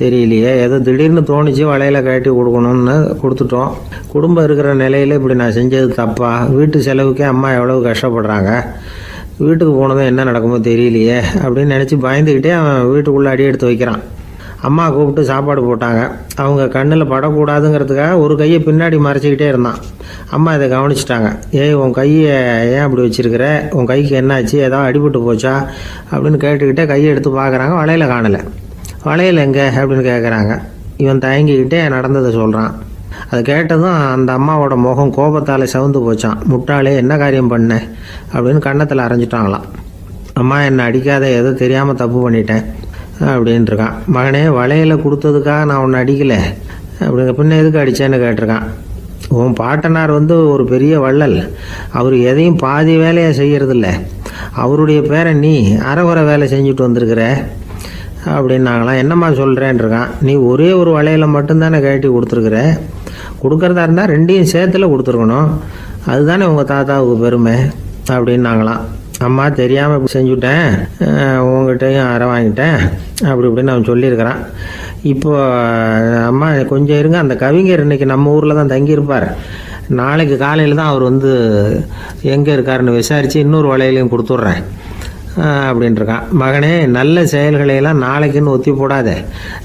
தெரியலையே, ஏதோ திடீர்னு தோணிச்சு வளையலை கட்டி கொடுக்கணும்னு கொடுத்துட்டோம். குடும்பம் இருக்கிற நிலையில் இப்படி நான் செஞ்சது தப்பா, வீட்டு செலவுக்கே அம்மா எவ்வளவு கஷ்டப்படுறாங்க, வீட்டுக்கு போனதும் என்ன நடக்குமோ தெரியலையே அப்படின்னு நினச்சி பயந்துக்கிட்டே அவன் வீட்டுக்குள்ளே அடி எடுத்து வைக்கிறான். அம்மா கூப்பிட்டு சாப்பாடு போட்டாங்க. அவங்க கண்ணில் படக்கூடாதுங்கிறதுக்காக ஒரு கையை பின்னாடி மறைச்சிக்கிட்டே இருந்தான். அம்மா இதை கவனிச்சிட்டாங்க. உன் கையை ஏன் அப்படி வச்சிருக்கிற, உன் கைக்கு என்னாச்சு, ஏதாவது அடிபட்டு போச்சா அப்படின்னு கேட்டுக்கிட்டே கையை எடுத்து பார்க்குறாங்க. வளையல காணலை. வளையல் எங்கே அப்படின்னு கேட்குறாங்க. இவன் தயங்கிக்கிட்டே நடந்ததை சொல்கிறான். அதை கேட்டதும் அந்த அம்மாவோட முகம் கோபத்தால் சவுந்து போச்சான். முட்டாளே, என்ன காரியம் பண்ண அப்படின்னு கன்னத்தில் அரைஞ்சிட்டாங்களாம். அம்மா, என்னை அடிக்காத, ஏதோ தெரியாமல் தப்பு பண்ணிட்டேன் அப்படின்ட்டுருக்கான். மகனே, வளையலை கொடுத்ததுக்காக நான் உன்னை அடிக்கலை அப்படிங்க, பின்ன எதுக்கு அடித்தேன்னு கேட்டிருக்கான். உன் பாட்டனார் ஒரு பெரிய வள்ளல், அவர் எதையும் பாதி வேலையை செய்கிறதில்ல, அவருடைய பேரை நீ அரைகுறை வேலை செஞ்சுட்டு வந்திருக்கிற அப்படின்னாங்களாம். என்னம்மா சொல்கிறேன்ருக்கான். நீ ஒரே ஒரு வளையலை மட்டும்தானே கட்டி கொடுத்துருக்குற, கொடுக்குறதா இருந்தால் ரெண்டையும் சேர்த்துல கொடுத்துருக்கணும், அதுதானே உங்கள் தாத்தாவுக்கு பெருமை அப்படின்னாங்களாம். அம்மா, தெரியாமல் இப்படி செஞ்சுட்டேன், உங்கள்கிட்டையும் அரை வாங்கிட்டேன் அப்படி இப்படின்னு அவன் சொல்லியிருக்கிறான். இப்போ அம்மா கொஞ்சம் இருங்க, அந்த கவிஞர் இன்னைக்கு நம்ம ஊரில் தான் தங்கியிருப்பார், நாளைக்கு காலையில் தான் அவர் எங்கே இருக்காருன்னு விசாரித்து இன்னொரு வளையலையும் கொடுத்துட்றேன் அப்படின்ட்டுருக்கான். மகனே, நல்ல செயல்களையெல்லாம் நாளைக்குன்னு ஒத்தி போடாத,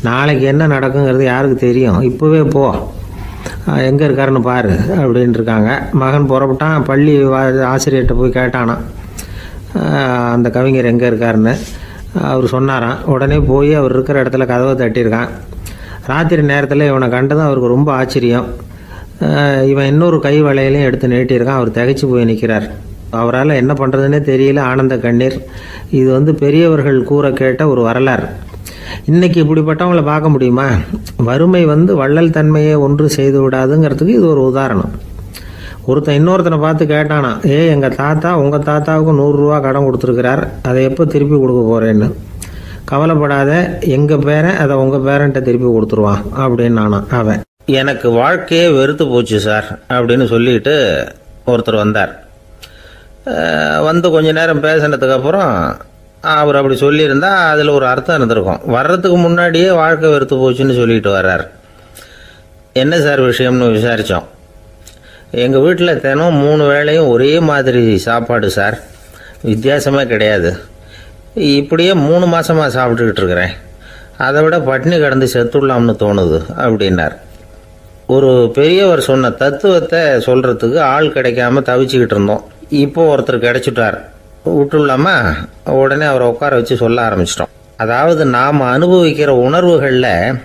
நாளைக்கு என்ன நடக்குங்கிறது யாருக்கு தெரியும், இப்போவே போ, எங்கே இருக்காருன்னு பாரு அப்படின்ட்டுருக்காங்க. மகன் புறப்பட்டான். பள்ளி ஆசிரியர்கிட்ட போய் கேட்டானான் அந்த கவிஞர் எங்கே இருக்காருன்னு. அவர் சொன்னாராம். உடனே போய் அவர் இருக்கிற இடத்துல கதவை தட்டியிருக்கான். ராத்திரி நேரத்தில் இவனை கண்டதும் அவருக்கு ரொம்ப ஆச்சரியம். இவன் இன்னொரு கை வளையலையும் எடுத்து நீட்டியிருக்கான். அவர் திகைச்சு போய் நிற்கிறார். அவரால் என்ன பண்ணுறதுன்னே தெரியல. ஆனந்த கண்ணீர். இது பெரியவர்கள் கூற கேட்ட ஒரு வரலாறு. இன்னைக்கு இப்படிப்பட்டவங்களை பார்க்க முடியுமா? வறுமை வள்ளல் தன்மையை ஒன்று செய்து விடாதுங்கிறதுக்கு இது ஒரு உதாரணம். ஒருத்தன் இன்னொருத்தனை பார்த்து கேட்டானா, எங்கள் தாத்தா உங்கள் தாத்தாவுக்கு 100 ரூபா கடன் கொடுத்துருக்கிறார், அதை எப்போ திருப்பி கொடுக்க போகிறேன்னு. கவலைப்படாத, எங்கள் பேரன் அதை உங்கள் பேரன்ட்ட திருப்பி கொடுத்துருவான் அப்படின்னு நானான் அவன். எனக்கு வாழ்க்கையே வெறுத்து போச்சு சார் அப்படின்னு சொல்லிட்டு ஒருத்தர் வந்தார். கொஞ்ச நேரம் பேசினதுக்கு அப்புறம் அவர் அப்படி சொல்லியிருந்தா அதில் ஒரு அர்த்தம் இருந்திருக்கும். வர்றதுக்கு முன்னாடியே வாழ்க்கை வெறுத்து போச்சுன்னு சொல்லிட்டு வர்றார். என்ன சார் விஷயம்னு விசாரித்தோம். எங்கள் வீட்டில் தினம் 3 வேளையும் ஒரே மாதிரி சாப்பாடு சார், வித்தியாசமே கிடையாது. இப்படியே 3 மாதமாக சாப்பிட்டுக்கிட்டு இருக்கிறேன். அதை விட பட்டினி கிடந்து செத்துடலாம்னு தோணுது அப்படின்னார். ஒரு பெரியவர் சொன்ன தத்துவத்தை சொல்கிறதுக்கு ஆள் கிடைக்காம தவிச்சுக்கிட்டு இருந்தோம். இப்போ ஒருத்தர் கிடைச்சிட்டார், விட்டுலாமா? உடனே அவரை உட்கார வச்சு சொல்ல ஆரம்பிச்சிட்டோம். அதாவது நாம் அனுபவிக்கிற உணர்வுகளில்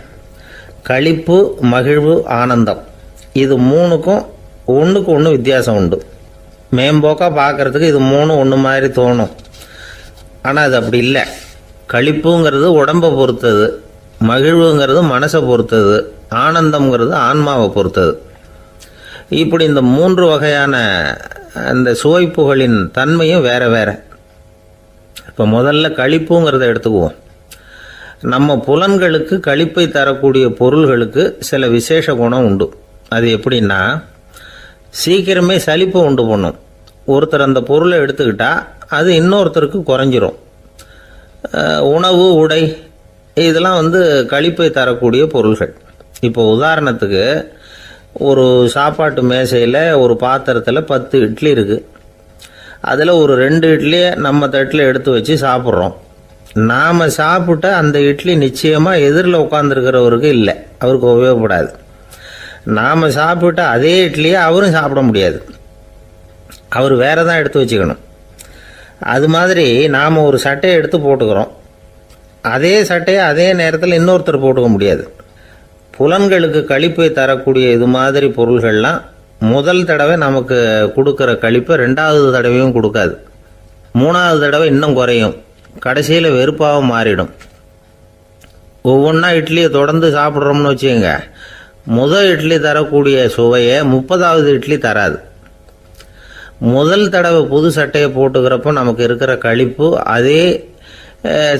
களிப்பு, மகிழ்வு, ஆனந்தம், இது 3க்கும் ஒன்றுக்கு ஒன்று வித்தியாசம் உண்டு. மேம்போக்காக பார்க்குறதுக்கு இது 3 ஒன்று மாதிரி தோணும். ஆனால் அது அப்படி இல்லை. களிப்புங்கிறது உடம்பை பொறுத்தது, மகிழ்வுங்கிறது மனசை பொறுத்தது, ஆனந்தம்ங்கிறது ஆன்மாவை பொறுத்தது. இப்படி இந்த 3 வகையான அந்த சுவைப்புகளின் தன்மையும் வேற வேற. இப்போ முதல்ல களிப்புங்கிறத எடுத்துக்குவோம். நம்ம புலன்களுக்கு களிப்பை தரக்கூடிய பொருள்களுக்கு சில விசேஷ குணம் உண்டு. அது எப்படின்னா, சீக்கிரமே சலிப்பை உண்டு பண்ணும். ஒருத்தர் அந்த பொருளை எடுத்துக்கிட்டா அது இன்னொருத்தருக்கு குறைஞ்சிரும். உணவு, உடை, இதெல்லாம் களிப்பை தரக்கூடிய பொருள்கள். இப்போ உதாரணத்துக்கு, ஒரு சாப்பாட்டு மேசையில் ஒரு பாத்திரத்தில் 10 இட்லி இருக்குது. அதில் ஒரு 2 இட்லியை நம்ம தட்டில் எடுத்து வச்சு சாப்பிட்றோம். நாம் சாப்பிட்ட அந்த இட்லி நிச்சயமாக எதிரில் உட்காந்துருக்கிறவருக்கு இல்லை, அவருக்கு உபயோகப்படாது. நாம் சாப்பிட்ட அதே இட்லியை அவரும் சாப்பிட முடியாது, அவர் வேற தான் எடுத்து வச்சுக்கணும். அது மாதிரி நாம் ஒரு சட்டையை எடுத்து போட்டுக்கிறோம். அதே சட்டையை அதே நேரத்தில் இன்னொருத்தர் போட்டுக்க முடியாது. புலன்களுக்கு களிப்பை தரக்கூடிய இது மாதிரி பொருள்கள்லாம் முதல் தடவை நமக்கு கொடுக்குற களிப்பை ரெண்டாவது தடவையும் கொடுக்காது. மூணாவது தடவை இன்னும் குறையும். கடைசியில் வெறுப்பாக மாறிடும். ஒவ்வொன்றா இட்லியை தொடர்ந்து சாப்பிட்றோம்னு வச்சுக்கோங்க, முதல் இட்லி தரக்கூடிய சுவையை 30வது இட்லி தராது. முதல் தடவை புது சட்டையை போட்டுக்கிறப்போ நமக்கு இருக்கிற களிப்பு அதே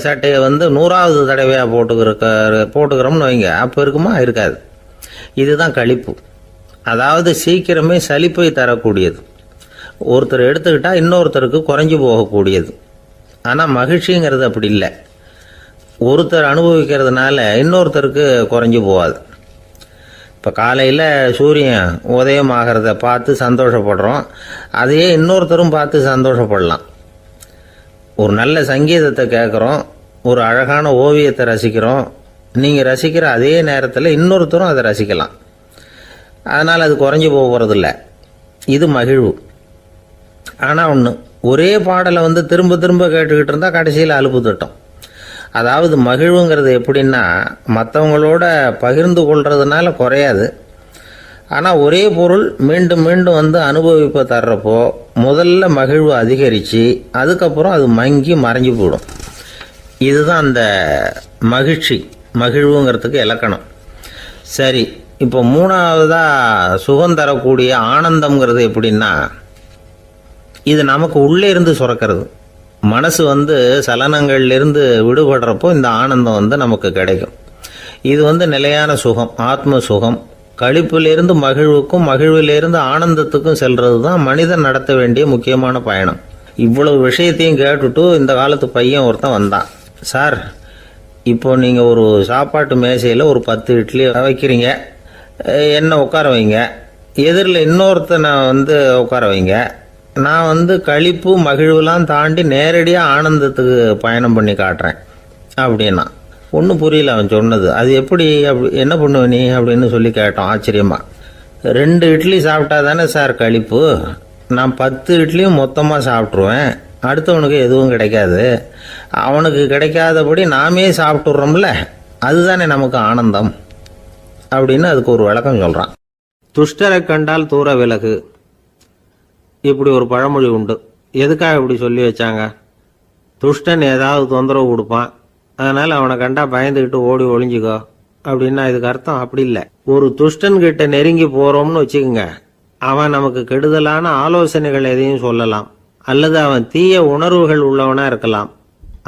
சட்டையை 100வது தடவையாக போட்டுக்கிறோம்னு வைங்க, அப்போ இருக்குமா? இருக்காது. இதுதான் களிப்பு. அதாவது சீக்கிரமே சலிப்பை தரக்கூடியது. ஒருத்தர் எடுத்துக்கிட்டால் இன்னொருத்தருக்கு குறைஞ்சி போகக்கூடியது. ஆனால் மகிழ்ச்சிங்கிறது அப்படி இல்லை. ஒருத்தர் அனுபவிக்கிறதுனால இன்னொருத்தருக்கு குறைஞ்சி போகாது. இப்போ காலையில் சூரியன் உதயம் ஆகிறத பார்த்து சந்தோஷப்படுறோம், அதையே இன்னொருத்தரும் பார்த்து சந்தோஷப்படலாம். ஒரு நல்ல சங்கீதத்தை கேட்குறோம், ஒரு அழகான ஓவியத்தை ரசிக்கிறோம், நீங்கள் ரசிக்கிற அதே நேரத்தில் இன்னொருத்தரும் அதை ரசிக்கலாம். அதனால் அது குறைஞ்சி போகிறதில்ல. இது மகிழ்வு. ஆனால் ஒன்று, ஒரே பாடலை திரும்ப திரும்ப கேட்டுக்கிட்டு இருந்தால் கடைசியில் அலுப்பு தட்டும். அதாவது மகிழ்வுங்கிறது எப்படின்னா, மற்றவங்களோட பகிர்ந்து கொள்றதுனால குறையாது. ஆனால் ஒரே பொருள் மீண்டும் மீண்டும் அனுபவிப்ப தர்றப்போ முதல்ல மகிழ்வு அதிகரித்து அதுக்கப்புறம் அது மங்கி மறைஞ்சு போயிடும். இதுதான் அந்த மகிழ்வுங்கிறதுக்கு இலக்கணம். சரி, இப்போ மூணாவதாக சுகம் தரக்கூடிய ஆனந்தம்ங்கிறது எப்படின்னா, இது நமக்கு உள்ளே இருந்து சுரக்கிறது. மனசு சலனங்கள்லேருந்து விடுபடுறப்போ இந்த ஆனந்தம் நமக்கு கிடைக்கும். இது நிலையான சுகம், ஆத்ம சுகம். களிப்பிலிருந்து மகிழ்வுக்கும் மகிழ்விலிருந்து ஆனந்தத்துக்கும் செல்றது தான் மனிதன் நடத்த வேண்டிய முக்கியமான பயணம். இவ்வளவு விஷயத்தையும் கேட்டுட்டு இந்த காலத்து பையன் ஒருத்தன் வந்தான். சார், இப்போ நீங்கள் ஒரு சாப்பாட்டு மேசையில் ஒரு 10 இட்லி வைக்கிறீங்க, என்ன உட்கார வைங்க, எதிரில் இன்னொருத்தனை உட்கார வைங்க, நான் களிப்பு மகிழ்வுலாம் தாண்டி நேரடியாக ஆனந்தத்துக்கு பயணம் பண்ணி காட்டுறேன் அப்படின்னா. ஒன்றும் புரியல அவன் சொன்னது. அது எப்படி, என்ன பண்ணுவ நீ அப்படின்னு சொல்லி கேட்டோம் ஆச்சரியமா. 2 இட்லி சாப்பிட்டா தானே சார் களிப்பு, நான் 10 இட்லியும் மொத்தமாக சாப்பிட்ருவேன், அடுத்தவனுக்கு எதுவும் கிடைக்காது, அவனுக்கு கிடைக்காதபடி நாமே சாப்பிட்டுடுறோம்ல, அதுதானே நமக்கு ஆனந்தம் அப்படின்னு அதுக்கு ஒரு விளக்கம் சொல்கிறான். துஷ்டரை கண்டால் தூர விலகு, இப்படி ஒரு பழமொழி உண்டு. எதுக்காக இப்படி சொல்லி வச்சாங்க? துஷ்டன் ஏதாவது தொந்தரவு கொடுப்பான், அதனால் அவனை கண்டா பயந்துக்கிட்டு ஓடி ஒளிஞ்சிக்கோ அப்படின்னா இதுக்கு அர்த்தம் அப்படி இல்லை. ஒரு துஷ்டன்கிட்ட நெருங்கி போகிறோம்னு வச்சுக்கோங்க, அவன் நமக்கு கெடுதலான ஆலோசனைகள் எதையும் சொல்லலாம், அல்லது அவன் தீய உணர்வுகள் உள்ளவனாக இருக்கலாம்,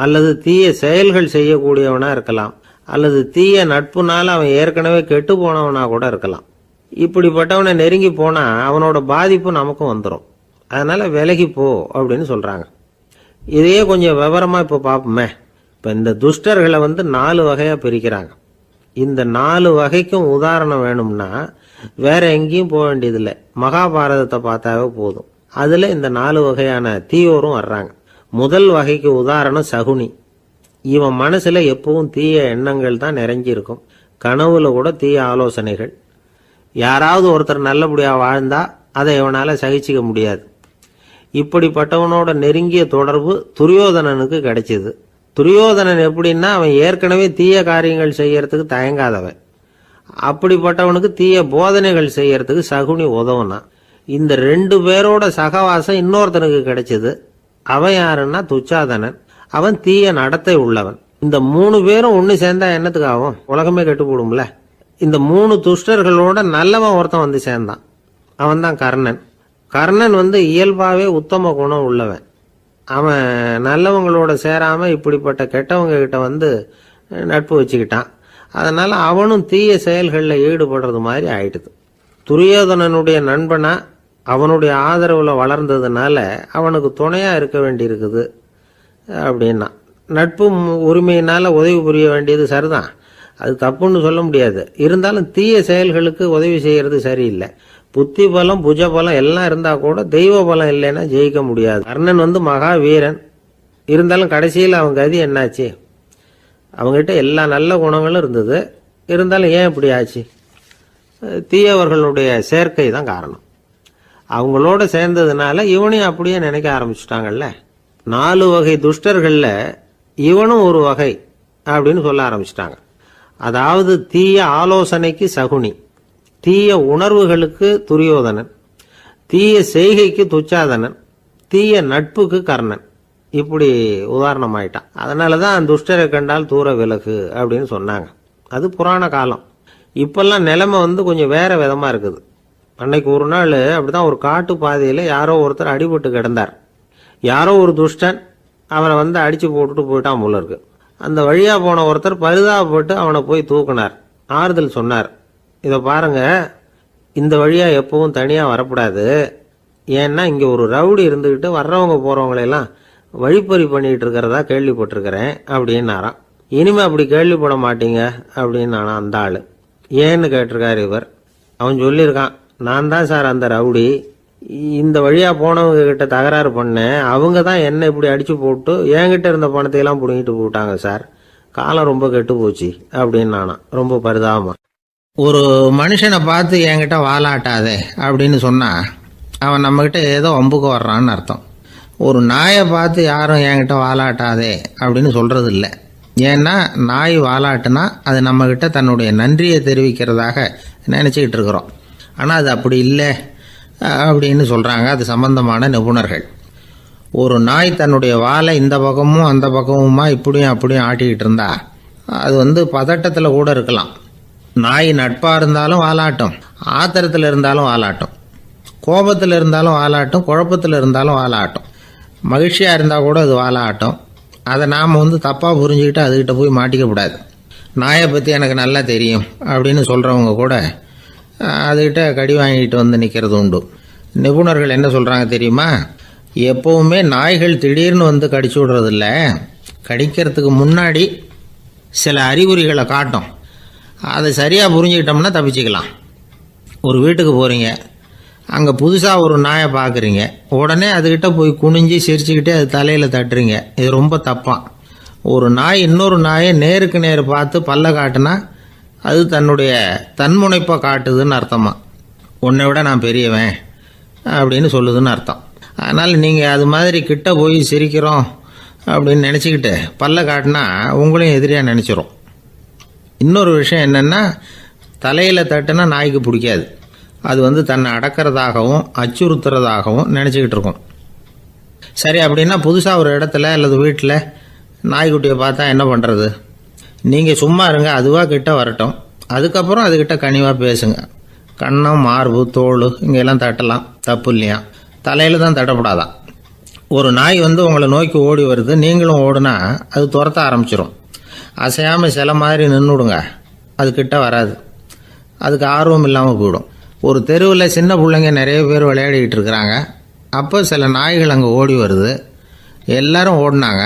அல்லது தீய செயல்கள் செய்யக்கூடியவனாக இருக்கலாம், அல்லது தீய நட்புனால அவன் ஏற்கனவே கெட்டு போனவனா கூட இருக்கலாம். இப்படிப்பட்டவனை நெருங்கி போனால் அவனோட பாதிப்பு நமக்கும் வந்துடும். அதனால் விலகி போ அப்படின்னு சொல்கிறாங்க. இதையே கொஞ்சம் விவரமாக இப்போ பார்ப்போமே. இப்போ இந்த துஷ்டர்களை 4 வகையாக பிரிக்கிறாங்க. இந்த 4 வகைக்கும் உதாரணம் வேணும்னா வேற எங்கேயும் போக வேண்டியதில்லை, மகாபாரதத்தை பார்த்தாவே போதும். அதில் இந்த 4 வகையான தீயோரும் வர்றாங்க. முதல் வகைக்கு உதாரணம் சகுனி. இவன் மனசில் எப்பவும் தீய எண்ணங்கள் தான் நிறைஞ்சிருக்கும், கனவுல கூட தீய ஆலோசனைகள். யாராவது ஒருத்தர் நல்லபடியாக வாழ்ந்தா அதை இவனால் சகிச்சிக்க முடியாது. இப்படிப்பட்டவனோட நெருங்கிய தொடர்பு துரியோதனனுக்கு கிடைச்சிது. துரியோதனன் எப்படின்னா, அவன் ஏற்கனவே தீய காரியங்கள் செய்யறதுக்கு தயங்காதவன். அப்படிப்பட்டவனுக்கு தீய போதனைகள் செய்யறதுக்கு சகுனி உதவுனான். இந்த 2 பேரோட சகவாசம் இன்னொருத்தனுக்கு கிடைச்சது. அவன் யாருன்னா துச்சாதனன். அவன் தீய நடத்தை உள்ளவன். இந்த 3 பேரும் ஒன்று சேர்ந்தா என்னத்துக்கு ஆகும்? உலகமே கெட்டு போடும்ல. இந்த 3 துஷ்டர்களோட நல்லவன் ஒருத்தன் சேர்ந்தான். அவன் தான் கர்ணன். கர்ணன் இயல்பாகவே உத்தம குணம் உள்ளவன். அவன் நல்லவங்களோட சேராமல் இப்படிப்பட்ட கெட்டவங்க கிட்ட நட்பு வச்சுக்கிட்டான். அதனால் அவனும் தீய செயல்களில் ஈடுபடுறது மாதிரி ஆயிடுது. துரியோதனனுடைய நண்பனா அவனுடைய ஆதரவில் வளர்ந்ததுனால அவனுக்கு துணையாக இருக்க வேண்டி இருக்குது அப்படின்னா. நட்பு உரிமையினால் உதவி புரிய வேண்டியது சரிதான், அது தப்புன்னு சொல்ல முடியாது. இருந்தாலும் தீய செயல்களுக்கு உதவி செய்கிறது சரியில்லை. புத்தி பலம் புஜ பலம் எல்லாம் இருந்தால் கூட தெய்வ பலம் இல்லைன்னா ஜெயிக்க முடியாது. கர்ணன் மகா வீரன், இருந்தாலும் கடைசியில் அவன் கதி என்னாச்சு? அவங்ககிட்ட எல்லா நல்ல குணங்களும் இருந்தது, இருந்தாலும் ஏன் இப்படி ஆச்சு? தீயவர்களுடைய சேர்க்கை தான் காரணம். அவங்களோட சேர்ந்ததுனால இவனையும் அப்படியே நினைக்க ஆரம்பிச்சுட்டாங்கல்ல. 4 வகை துஷ்டர்களில் இவனும் ஒரு வகை. அப்படின்னு சொல்ல ஆரம்பிச்சிட்டாங்க. அதாவது தீய ஆலோசனைக்கு சகுனி, தீய உணர்வுகளுக்கு துரியோதனன், தீய செய்கைக்கு துச்சாதனன், தீய நட்புக்கு கர்ணன், இப்படி உதாரணமாயிட்டான். அதனால தான் துஷ்டரை கண்டால் தூர விலகு அப்படின்னு சொன்னாங்க. அது புராண காலம். இப்பெல்லாம் நிலைமை கொஞ்சம் வேற விதமா இருக்குது. அன்னைக்கு ஒரு நாள் அப்படிதான் ஒரு காட்டு பாதையில் யாரோ ஒருத்தர் அடிபட்டு கிடந்தார். யாரோ ஒரு துஷ்டன் அவனை அடிச்சு போட்டுட்டு போயிட்டான் போல இருக்கு. அந்த வழியா போன ஒருத்தர் பரிதாபப்பட்டு அவனை போய் தூக்குனார், ஆறுதல் சொன்னார். இதை பாருங்க, இந்த வழியா எப்பவும் தனியா வரக்கூடாது. ஏன்னா இங்க ஒரு ரவுடி இருந்துகிட்டு வர்றவங்க போறவங்களெல்லாம் வழிப்பறி பண்ணிட்டு இருக்கிறதா கேள்விப்பட்டிருக்கிறேன் அப்படின்னாராம். இனிமே அப்படி கேள்விப்பட மாட்டீங்க அப்படின்னு நானா அந்த ஆளு. ஏன்னு கேட்டிருக்காரு இவர். அவன் சொல்லியிருக்கான், நான் தான் சார் அந்த ரவுடி. இந்த வழியா போனவங்க கிட்ட தகராறு பண்ணேன். அவங்க தான் என்ன இப்படி அடிச்சு போட்டு என்கிட்ட இருந்த பணத்தையெல்லாம் பிடிங்கிட்டு போட்டாங்க சார். காலம் ரொம்ப கெட்டு போச்சு அப்படின்னு நானா ரொம்ப பரிதாபமா. ஒரு மனுஷனை பார்த்து என்கிட்ட வாலாட்டாதே அப்படின்னு சொன்னா அவன் நம்மகிட்ட ஏதோ வம்புக்கு வர்றான்னு அர்த்தம். ஒரு நாயை பார்த்து யாரும் என்கிட்ட வாலாட்டாதே அப்படின்னு சொல்றது இல்லை. ஏன்னா நாய் வாலாட்டுனா அது நம்மகிட்ட தன்னுடைய நன்றியை தெரிவிக்கிறதாக நினச்சிக்கிட்டு இருக்கிறோம். ஆனால் அது அப்படி இல்லை அப்படின்னு சொல்கிறாங்க அது சம்பந்தமான நிபுணர்கள். ஒரு நாய் தன்னுடைய வாலை இந்த பக்கமும் அந்த பக்கமுமா இப்படியும் அப்படியும் ஆட்டிக்கிட்டு இருந்தா அது பதட்டத்தில் கூட இருக்கலாம். நாய் நட்பாக இருந்தாலும் வாலாட்டும், ஆத்திரத்தில் இருந்தாலும் வாலாட்டும், கோபத்தில் இருந்தாலும் வாலாட்டும், குழப்பத்தில் இருந்தாலும் வாலாட்டும், மகிழ்ச்சியாக இருந்தால் கூட அது வாலாட்டும். அதை நாம் தப்பாக புரிஞ்சுக்கிட்டு அதுக்கிட்ட போய் மாட்டிக்கக்கூடாது. நாயை பற்றி எனக்கு நல்லா தெரியும் அப்படின்னு சொல்கிறவங்க கூட அதுக்கிட்ட கடி வாங்கிட்டு நிற்கிறது உண்டு. நிபுணர்கள் என்ன சொல்கிறாங்க தெரியுமா? எப்போவுமே நாய்கள் திடீர்னு கடிச்சு விடுறதில்ல, கடிக்கிறதுக்கு முன்னாடி சில அறிகுறிகளை காட்டும். அதை சரியாக புரிஞ்சுக்கிட்டோம்னா தப்பிச்சுக்கலாம். ஒரு வீட்டுக்கு போகிறீங்க, அங்கே புதுசாக ஒரு நாயை பார்க்குறீங்க, உடனே அதுக்கிட்ட போய் குனிஞ்சு சிரிச்சுக்கிட்டே அது தலையில் தட்டுறீங்க. இது ரொம்ப தப்பான். ஒரு நாய் இன்னொரு நாயை நேருக்கு நேர் பார்த்து பல்ல காட்டுனா அது தன்னுடைய தன்முனைப்பை காட்டுதுன்னு அர்த்தமா. உன்னை விட நான் பெரியவன் அப்படின்னு சொல்லுதுன்னு அர்த்தம். அதனால் நீங்கள் அது மாதிரி கிட்ட போய் சிரிக்கிறோம் அப்படின்னு நினச்சிக்கிட்டு பல்ல காட்டினா உங்களையும் எதிரியாக நினச்சிரும். இன்னொரு விஷயம் என்னென்னா, தலையில் தட்டுனா நாய்க்கு பிடிக்காது. அது தன்னை அடக்கிறதாகவும் அச்சுறுத்துறதாகவும் நினச்சிக்கிட்டு இருக்கும். சரி, அப்படின்னா புதுசாக ஒரு இடத்துல அல்லது வீட்டில் நாய்க்குட்டியை பார்த்தா என்ன பண்ணுறது? நீங்கள் சும்மா இருங்க, அதுவாக கிட்ட வரட்டும். அதுக்கப்புறம் அதுக்கிட்ட கனிவாக பேசுங்க. கன்னம், மார்பு, தோல் இங்கெல்லாம் தட்டலாம், தப்பு இல்லையா? தலையில் தான் தட்டப்படாதான். ஒரு நாய் உங்களை நோக்கி ஓடி வருது, நீங்களும் ஓடுனா அது துரத்த ஆரம்பிச்சிடும். அசையாமல் சில மாதிரி நின்றுடுங்க, அது கிட்ட வராது. அதுக்கு ஆர்வம் இல்லாமல் போயிடும். ஒரு தெருவில் சின்ன பிள்ளைங்க நிறைய பேர் விளையாடிக்கிட்டு இருக்கிறாங்க. அப்போ சில நாய்கள் அங்கே ஓடி வருது. எல்லாரும் ஓடினாங்க.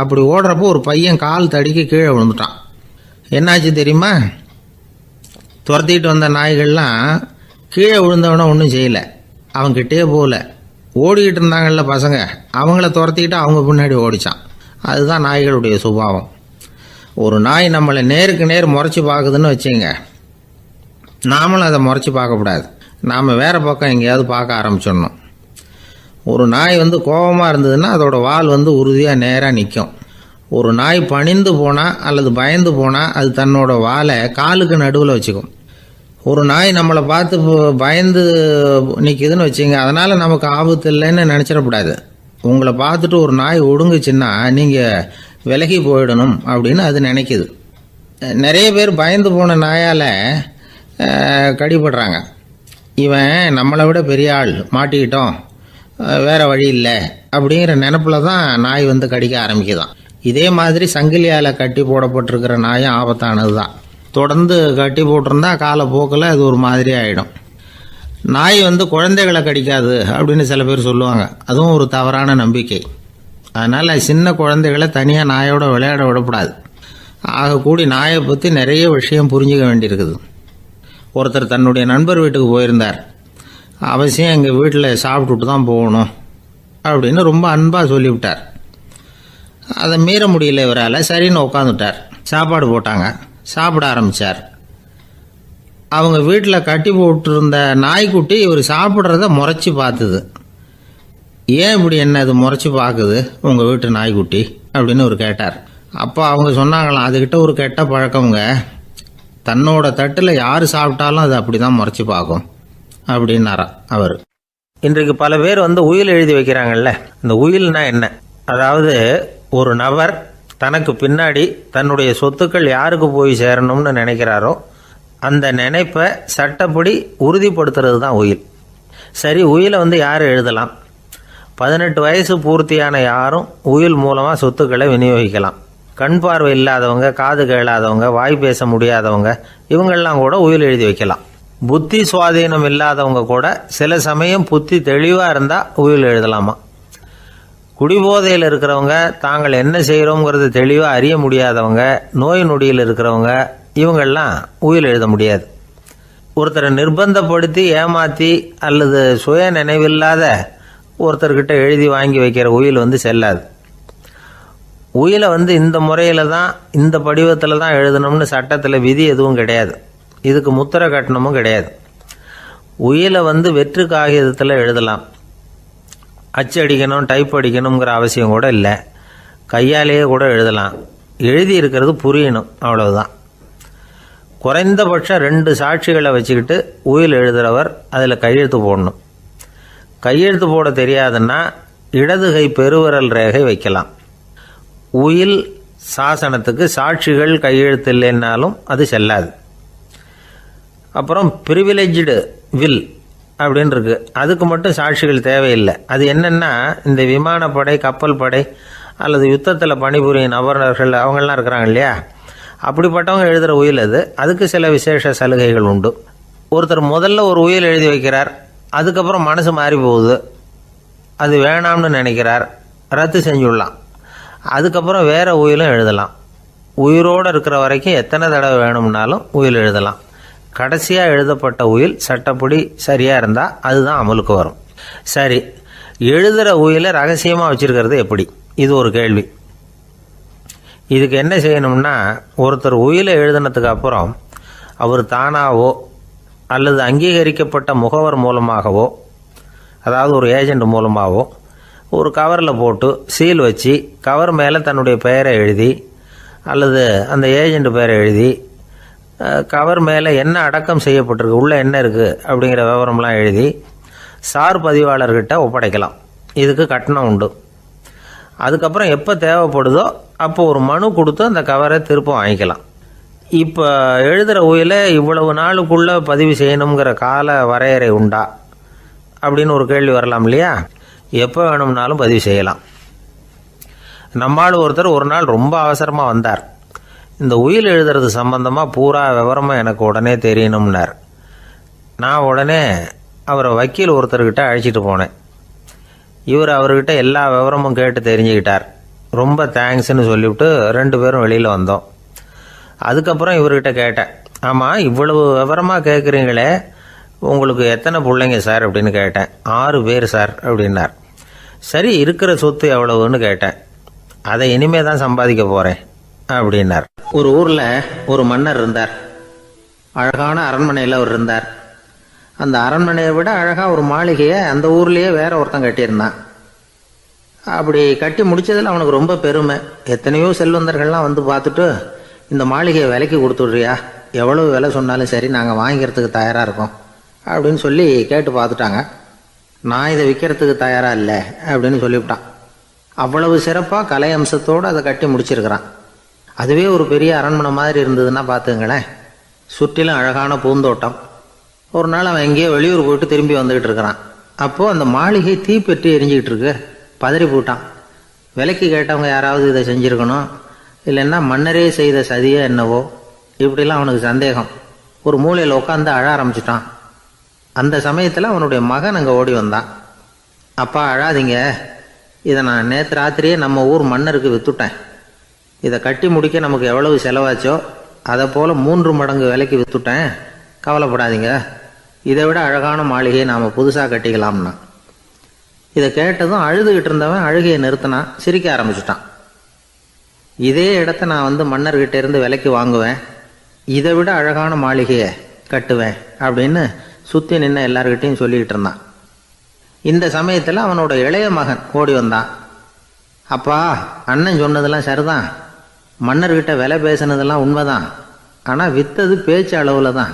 அப்படி ஓடுறப்போ ஒரு பையன் கால் தடிக்கு கீழே விழுந்துட்டான். என்னாச்சு தெரியுமா? துரத்திட்டு வந்த நாய்கள்லாம் கீழே விழுந்தவன ஒன்றும் செய்யலை, அவன்கிட்டே போகல. ஓடிக்கிட்டு இருந்தாங்கல்ல பசங்க, அவங்கள துரத்திக்கிட்டு அவங்க பின்னாடி ஓடிச்சான். அதுதான் நாய்களுடைய சுபாவம். ஒரு நாய் நம்மளை நேருக்கு நேர் முறைச்சி பார்க்குதுன்னு வச்சுங்க, நாமளும் அதை முறைச்சி பார்க்கக்கூடாது. நாம் வேறு பக்கம் எங்கேயாவது பார்க்க ஆரம்பிச்சிடணும். ஒரு நாய் கோபமாக இருந்ததுன்னா அதோட வால் உறுதியாக நேராக நிற்கும். ஒரு நாய் பணிந்து போனால் அல்லது பயந்து போனால் அது தன்னோட வாலை காலுக்கு நடுவில் வச்சுக்கும். ஒரு நாய் நம்மளை பார்த்து பயந்து நிற்கிதுன்னு வச்சுங்க, அதனால் நமக்கு ஆபத்து இல்லைன்னு நினச்சிடக்கூடாது. உங்களை பார்த்துட்டு ஒரு நாய் ஒடுங்குச்சுன்னா நீங்கள் விலகி போயிடணும் அப்படின்னு அது நினைக்குது. நிறைய பேர் பயந்து போன நாயால் கடிபடுறாங்க. இவன் நம்மளை விட பெரிய ஆள், மாட்டிக்கிட்டோம், வேறு வழி இல்லை அப்படிங்கிற நினப்பில் தான் நாய் கடிக்க ஆரம்பிக்குதான். இதே மாதிரி சங்கிலியால் கட்டி போடப்பட்டிருக்கிற நாயும் ஆபத்தானது தான். தொடர்ந்து கட்டி போட்டிருந்தா காலப்போக்கில் அது ஒரு மாதிரி ஆகிடும். நாய் குழந்தைகளை கடிக்காது அப்படின்னு சில பேர் சொல்லுவாங்க. அதுவும் ஒரு தவறான நம்பிக்கை. அதனால் சின்ன குழந்தைகளை தனியாக நாயோட விளையாட விடக்கூடாது. ஆகக்கூடி நாயை பற்றி நிறைய விஷயம் புரிஞ்சுக்க வேண்டியிருக்குது. ஒருத்தர் தன்னுடைய நண்பர் வீட்டுக்கு போயிருந்தார். அவசியம் எங்கள் வீட்டில் சாப்பிட்டுட்டு தான் போகணும் அப்படின்னு ரொம்ப அன்பாக சொல்லிவிட்டார். அதை மீற முடியல இவரால். சரின்னு உட்காந்துட்டார். சாப்பாடு போட்டாங்க, சாப்பிட ஆரம்பித்தார். அவங்க வீட்டில் கட்டி போட்டிருந்த நாய்க்குட்டி இவர் சாப்பிட்றத முறைச்சி பார்த்துது. ஏன் இப்படி என்ன இது முறைச்சி பார்க்குது உங்கள் வீட்டு நாய்க்குட்டி அப்படின்னு அவர் கேட்டார். அப்போ அவங்க சொன்னாங்களாம், அதுகிட்ட ஒரு கெட்ட பழக்கங்க, தன்னோட தட்டில் யார் சாப்பிட்டாலும் அது அப்படி தான் முறைச்சி பார்க்கும் அப்படின்னாரா அவர். இன்றைக்கு பல பேர் உயில் எழுதி வைக்கிறாங்கல்ல, இந்த உயில்னா என்ன? அதாவது ஒரு நபர் தனக்கு பின்னாடி தன்னுடைய சொத்துக்கள் யாருக்கு போய் சேரணும்னு நினைக்கிறாரோ அந்த நினைப்பை சட்டப்படி உறுதிப்படுத்துறது தான் உயில். சரி, உயிலை யார் எழுதலாம்? 18 வயசு பூர்த்தியான யாரும் உயில் மூலமாக சொத்துக்களை விநியோகிக்கலாம். கண் பார்வை இல்லாதவங்க, காது கேளாதவங்க, வாய் பேச முடியாதவங்க, இவங்கெல்லாம் கூட உயில் எழுதி வைக்கலாம். புத்தி சுவாதீனம் இல்லாதவங்க கூட சில சமயம் புத்தி தெளிவாக இருந்தால் உயில் எழுதலாமா. குடிபோதையில் இருக்கிறவங்க, தாங்கள் என்ன செய்கிறோங்கிறது தெளிவாக அறிய முடியாதவங்க, நோய் நொடியில் இருக்கிறவங்க, இவங்கெல்லாம் உயில் எழுத முடியாது. ஒருத்தரை நிர்பந்தப்படுத்தி ஏமாற்றி அல்லது சுய நினைவில்லாத ஒருத்தர்கிட்ட எழுதி வாங்கி வைக்கிற உயில் செல்லாது. உயிலை இந்த முறையில் தான், இந்த படிவத்தில் தான் எழுதணும்னு சட்டத்தில் விதி எதுவும் கிடையாது. இதுக்கு முத்திரை கட்டணமும் கிடையாது. உயிலை வெற்று காகிதத்தில் எழுதலாம். அச்சடிக்கணும், டைப் அடிக்கணுங்கிற அவசியம் கூட இல்லை. கையாலேயே கூட எழுதலாம். எழுதி இருக்கிறது புரியணும், அவ்வளவுதான். குறைந்தபட்சம் 2 சாட்சிகளை வச்சுக்கிட்டு உயில் எழுதுகிறவர் அதில் கையெழுத்து போடணும். கையெழுத்து போட தெரியாதுன்னா இடது கை பெருவிரல் ரேகை வைக்கலாம். உயில் சாசனத்துக்கு சாட்சிகள் கையெழுத்து இல்லைன்னாலும் அது செல்லாது. அப்புறம் ப்ரிவிலேஜ்டு வில் அப்படின்னு இருக்கு, அதுக்கு மட்டும் சாட்சிகள் தேவையில்லை. அது என்னென்னா, இந்த விமானப்படை, கப்பல் படை அல்லது யுத்தத்தில் பணிபுரியும் நபர்கள் அவங்கெல்லாம் இருக்கிறாங்க இல்லையா, அப்படிப்பட்டவங்க எழுதுகிற உயில் அது. அதுக்கு சில விசேஷ சலுகைகள் உண்டு. ஒருத்தர் முதல்ல ஒரு உயில் எழுதி வைக்கிறார், அதுக்கப்புறம் மனசு மாறி போகுது, அது வேணாம்னு நினைக்கிறார், ரத்து செஞ்சுடலாம். அதுக்கப்புறம் வேறு உயிலும் எழுதலாம். உயிரோடு இருக்கிற வரைக்கும் எத்தனை தடவை வேணும்னாலும் உயில் எழுதலாம். கடைசியாக எழுதப்பட்ட உயில் சட்டப்படி சரியாக இருந்தால் அதுதான் அமலுக்கு வரும். சரி, எழுதுகிற உயிலை ரகசியமாக வச்சுருக்கிறது எப்படி? இது ஒரு கேள்வி. இதுக்கு என்ன செய்யணும்னா, ஒருத்தர் உயிலை எழுதினதுக்கு அப்புறம் அவர் தானாவோ அல்லது அங்கீகரிக்கப்பட்ட முகவர் மூலமாகவோ, அதாவது ஒரு ஏஜெண்ட் மூலமாகவோ, ஒரு கவரில் போட்டு சீல் வச்சு கவர் மேலே தன்னுடைய பெயரை எழுதி அல்லது அந்த ஏஜெண்ட் பெயரை எழுதி கவர் மேலே என்ன அடக்கம் செய்யப்பட்டிருக்கு, உள்ளே என்ன இருக்குது அப்படிங்கிற விவரம்லாம் எழுதி சார் பதிவாளர்கிட்ட ஒப்படைக்கலாம். இதுக்கு கட்டணம் உண்டு. அதுக்கப்புறம் எப்போ தேவைப்படுதோ அப்போ ஒரு மனு கொடுத்து அந்த கவரை திரும்ப வாங்கிக்கலாம். இப்போ எழுதுகிற உயிலை இவ்வளவு நாளுக்குள்ளே பதிவு செய்யணுங்கிற கால வரையறை உண்டா அப்படின்னு ஒரு கேள்வி வரலாம் இல்லையா? எப்போ வேணும்னாலும் பதிவு செய்யலாம். நம்மால் ஒருத்தர் ஒரு நாள் ரொம்ப அவசரமாக வந்தார். இந்த உயில் எழுதுறது சம்பந்தமாக பூரா விவரமாக எனக்கு உடனே தெரியணும்னார். நான் உடனே அவரை வக்கீல் ஒருத்தர்கிட்ட அழைச்சிட்டு போனேன். இவர் அவர்கிட்ட எல்லா விவரமும் கேட்டு தெரிஞ்சுக்கிட்டார். ரொம்ப தேங்க்ஸ்ன்னு சொல்லிவிட்டு 2 பேரும் வெளியில் வந்தோம். அதுக்கப்புறம் இவர்கிட்ட கேட்டேன், ஆமாம் இவ்வளவு விவரமாக கேட்குறீங்களே, உங்களுக்கு எத்தனை பிள்ளைங்க சார் அப்படின்னு கேட்டேன். 6 பேர் சார் அப்படின்னார். சரி, இருக்கிற சொத்து எவ்வளவுன்னு கேட்டேன். அதை இனிமே தான் சம்பாதிக்க போகிறேன் அப்படின்னார். ஒரு ஊரில் ஒரு மன்னர் இருந்தார். அழகான அரண்மனையில் அவர் இருந்தார். அந்த அரண்மனையை விட அழகாக ஒரு மாளிகையை அந்த ஊர்லேயே வேற ஒருத்தன் கட்டியிருந்தான். அப்படி கட்டி முடித்ததில் அவனுக்கு ரொம்ப பெருமை. எத்தனையோ செல்வந்தர்கள்லாம் பார்த்துட்டு, இந்த மாளிகையை விலைக்கு கொடுத்துட்றியா, எவ்வளவு விலை சொன்னாலும் சரி நாங்கள் வாங்கிக்கிறதுக்கு தயாராக இருக்கோம் அப்படின்னு சொல்லி கேட்டு பார்த்துட்டாங்க. நான் இதை விற்கிறதுக்கு தயாராக இல்லை அப்படின்னு சொல்லிவிட்டான். அவ்வளவு சிறப்பாக கலை அம்சத்தோடு அதை கட்டி முடிச்சிருக்கிறான். அதுவே ஒரு பெரிய அரண்மனை மாதிரி இருந்ததுன்னா பார்த்துங்களேன். சுற்றிலும் அழகான பூந்தோட்டம். ஒரு நாள் அவன் எங்கேயோ வெளியூர் போயிட்டு திரும்பி வந்துக்கிட்டு இருக்கிறான். அப்போது அந்த மாளிகை தீப்பெட்டி எரிஞ்சிக்கிட்டு இருக்கு. பதறி போட்டான். விலைக்கு கேட்டவங்க யாராவது இதை செஞ்சுருக்கணும், இல்லைன்னா மன்னரே செய்த சதியோ என்னவோ, இப்படிலாம் அவனுக்கு சந்தேகம். ஒரு மூலையில் உட்காந்து அழ ஆரம்பிச்சிட்டான். அந்த சமயத்தில் அவனுடைய மகன் அங்கே ஓடி வந்தான். அப்பா அழாதீங்க, இதை நான் நேற்று ராத்திரியே நம்ம ஊர் மன்னருக்கு விற்றுட்டேன். இதை கட்டி முடிக்க நமக்கு எவ்வளவு செலவாச்சோ அதை போல் 3 மடங்கு விலைக்கு விற்றுட்டேன். கவலைப்படாதீங்க, இதை விட அழகான மாளிகையை நாம் புதுசாக கட்டிக்கலாம்னா. இதை கேட்டதும் அழுதுகிட்டு இருந்தவன் அழுகையை நிறுத்தினான், சிரிக்க ஆரம்பிச்சிட்டான். இதே இடத்த நான் மன்னர்கிட்ட இருந்து விலைக்கு வாங்குவேன், இதை விட அழகான மாளிகையை கட்டுவேன் அப்படின்னு சுற்றி நின்று எல்லார்கிட்டையும் சொல்லிக்கிட்டு இருந்தான். இந்த சமயத்தில் அவனோட இளைய மகன் ஓடி வந்தான். அப்பா, அண்ணன் சொன்னதெல்லாம் சரிதான், மன்னர்கிட்ட விலை பேசினதெல்லாம் உண்மைதான், ஆனால் விற்றது பேச்சு அளவில் தான்.